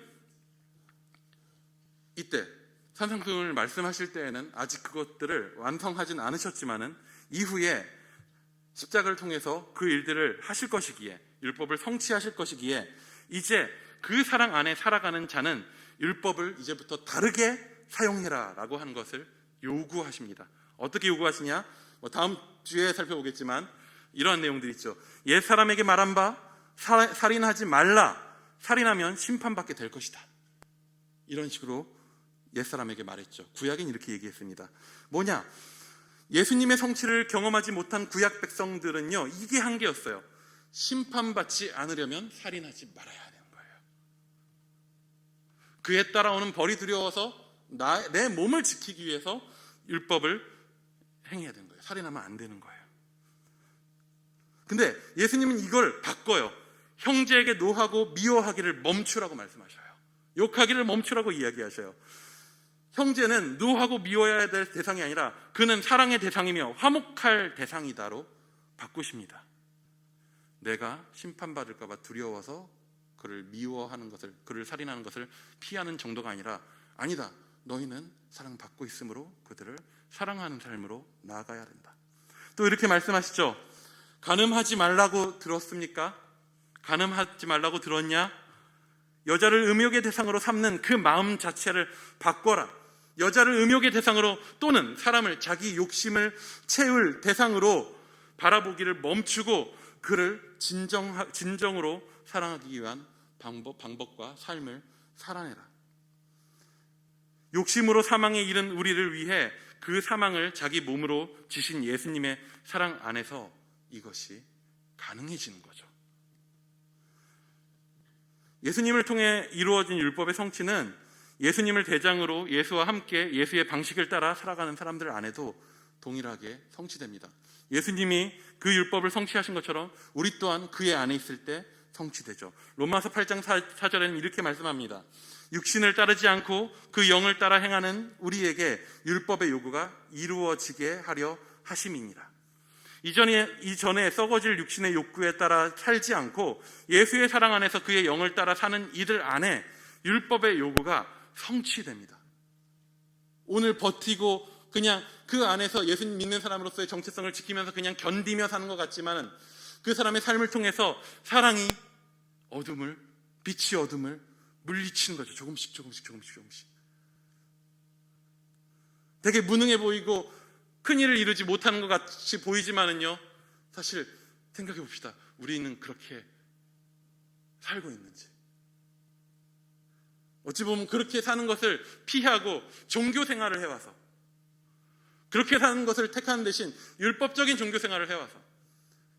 이때 산상수훈을 말씀하실 때에는 아직 그것들을 완성하진 않으셨지만은 이후에 십자가를 통해서 그 일들을 하실 것이기에, 율법을 성취하실 것이기에, 이제 그 사랑 안에 살아가는 자는 율법을 이제부터 다르게 사용해라 라고 하는 것을 요구하십니다. 어떻게 요구하시냐? 다음 주에 살펴보겠지만 이러한 내용들이 있죠. 옛 사람에게 말한 바 살인하지 말라. 살인하면 심판받게 될 것이다. 이런 식으로 옛사람에게 말했죠. 구약엔 이렇게 얘기했습니다. 뭐냐? 예수님의 성취를 경험하지 못한 구약 백성들은요, 이게 한계였어요. 심판받지 않으려면 살인하지 말아야 하는 거예요. 그에 따라오는 벌이 두려워서 내 몸을 지키기 위해서 율법을 행해야 되는 거예요. 살인하면 안 되는 거예요. 근데 예수님은 이걸 바꿔요. 형제에게 노하고 미워하기를 멈추라고 말씀하셔요. 욕하기를 멈추라고 이야기하셔요. 형제는 노하고 미워해야 될 대상이 아니라 그는 사랑의 대상이며 화목할 대상이다로 바꾸십니다. 내가 심판받을까 봐 두려워서 그를 미워하는 것을, 그를 살인하는 것을 피하는 정도가 아니라, 아니다, 너희는 사랑받고 있으므로 그들을 사랑하는 삶으로 나아가야 된다. 또 이렇게 말씀하시죠. 간음하지 말라고 들었습니까? 간음하지 말라고 들었냐? 여자를 음욕의 대상으로 삼는 그 마음 자체를 바꿔라. 여자를 음욕의 대상으로, 또는 사람을 자기 욕심을 채울 대상으로 바라보기를 멈추고 그를 진정으로 사랑하기 위한 방법과 삶을 살아내라. 욕심으로 사망에 이른 우리를 위해 그 사망을 자기 몸으로 지신 예수님의 사랑 안에서 이것이 가능해지는 거죠. 예수님을 통해 이루어진 율법의 성취는 예수님을 대장으로 예수와 함께 예수의 방식을 따라 살아가는 사람들 안에도 동일하게 성취됩니다. 예수님이 그 율법을 성취하신 것처럼 우리 또한 그의 안에 있을 때 성취되죠. 로마서 8장 4절에는 이렇게 말씀합니다. 육신을 따르지 않고 그 영을 따라 행하는 우리에게 율법의 요구가 이루어지게 하려 하심이니라. 이전에 썩어질 육신의 욕구에 따라 살지 않고 예수의 사랑 안에서 그의 영을 따라 사는 이들 안에 율법의 요구가 성취됩니다. 오늘 버티고 그냥 그 안에서 예수님 믿는 사람으로서의 정체성을 지키면서 그냥 견디며 사는 것 같지만 그 사람의 삶을 통해서 사랑이 빛이 어둠을 물리치는 거죠. 조금씩. 되게 무능해 보이고 큰일을 이루지 못하는 것 같이 보이지만은요, 사실 생각해 봅시다. 우리는 그렇게 살고 있는지. 어찌 보면 그렇게 사는 것을 피하고 종교 생활을 해와서, 그렇게 사는 것을 택하는 대신 율법적인 종교 생활을 해와서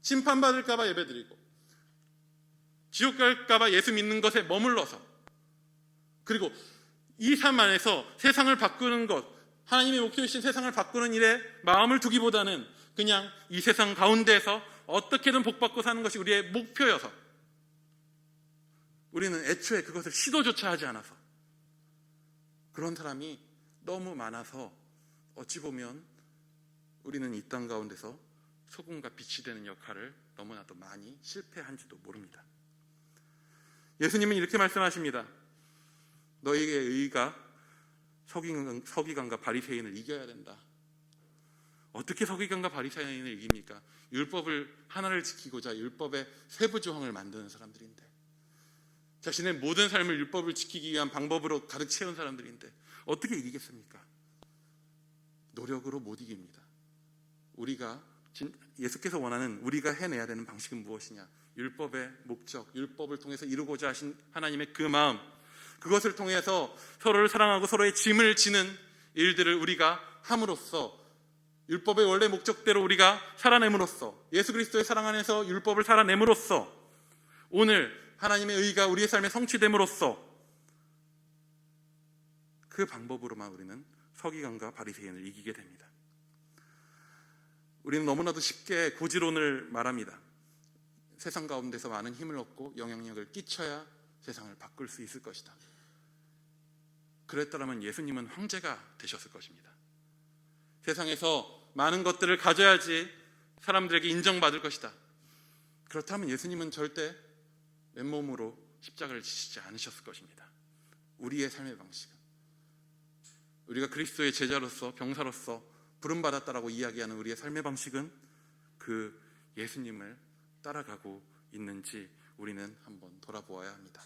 심판받을까 봐 예배드리고 지옥 갈까 봐 예수 믿는 것에 머물러서, 그리고 이 삶 안에서 세상을 바꾸는 것, 하나님의 목표이신 세상을 바꾸는 일에 마음을 두기보다는 그냥 이 세상 가운데에서 어떻게든 복받고 사는 것이 우리의 목표여서 우리는 애초에 그것을 시도조차 하지 않아서, 그런 사람이 너무 많아서 어찌 보면 우리는 이 땅 가운데서 소금과 빛이 되는 역할을 너무나도 많이 실패한지도 모릅니다. 예수님은 이렇게 말씀하십니다. 너희의 의가 서기관과 바리새인을 이겨야 된다. 어떻게 서기관과 바리새인을 이깁니까? 율법을 하나를 지키고자 율법의 세부 조항을 만드는 사람들인데, 자신의 모든 삶을 율법을 지키기 위한 방법으로 가득 채운 사람들인데 어떻게 이기겠습니까? 노력으로 못 이깁니다. 예수께서 원하는 우리가 해내야 되는 방식은 무엇이냐? 율법의 목적, 율법을 통해서 이루고자 하신 하나님의 그 마음, 그것을 통해서 서로를 사랑하고 서로의 짐을 지는 일들을 우리가 함으로써, 율법의 원래 목적대로 우리가 살아냄으로써, 예수 그리스도의 사랑 안에서 율법을 살아냄으로써, 오늘 하나님의 의가 우리의 삶에 성취됨으로써, 그 방법으로만 우리는 서기관과 바리새인을 이기게 됩니다. 우리는 너무나도 쉽게 고지론을 말합니다. 세상 가운데서 많은 힘을 얻고 영향력을 끼쳐야 세상을 바꿀 수 있을 것이다. 그랬더라면 예수님은 황제가 되셨을 것입니다. 세상에서 많은 것들을 가져야지 사람들에게 인정받을 것이다. 그렇다면 예수님은 절대 맨몸으로 십자가를 지시지 않으셨을 것입니다. 우리의 삶의 방식은, 우리가 그리스도의 제자로서, 병사로서 부름받았다라고 이야기하는 우리의 삶의 방식은 그 예수님을 따라가고 있는지 우리는 한번 돌아보아야 합니다.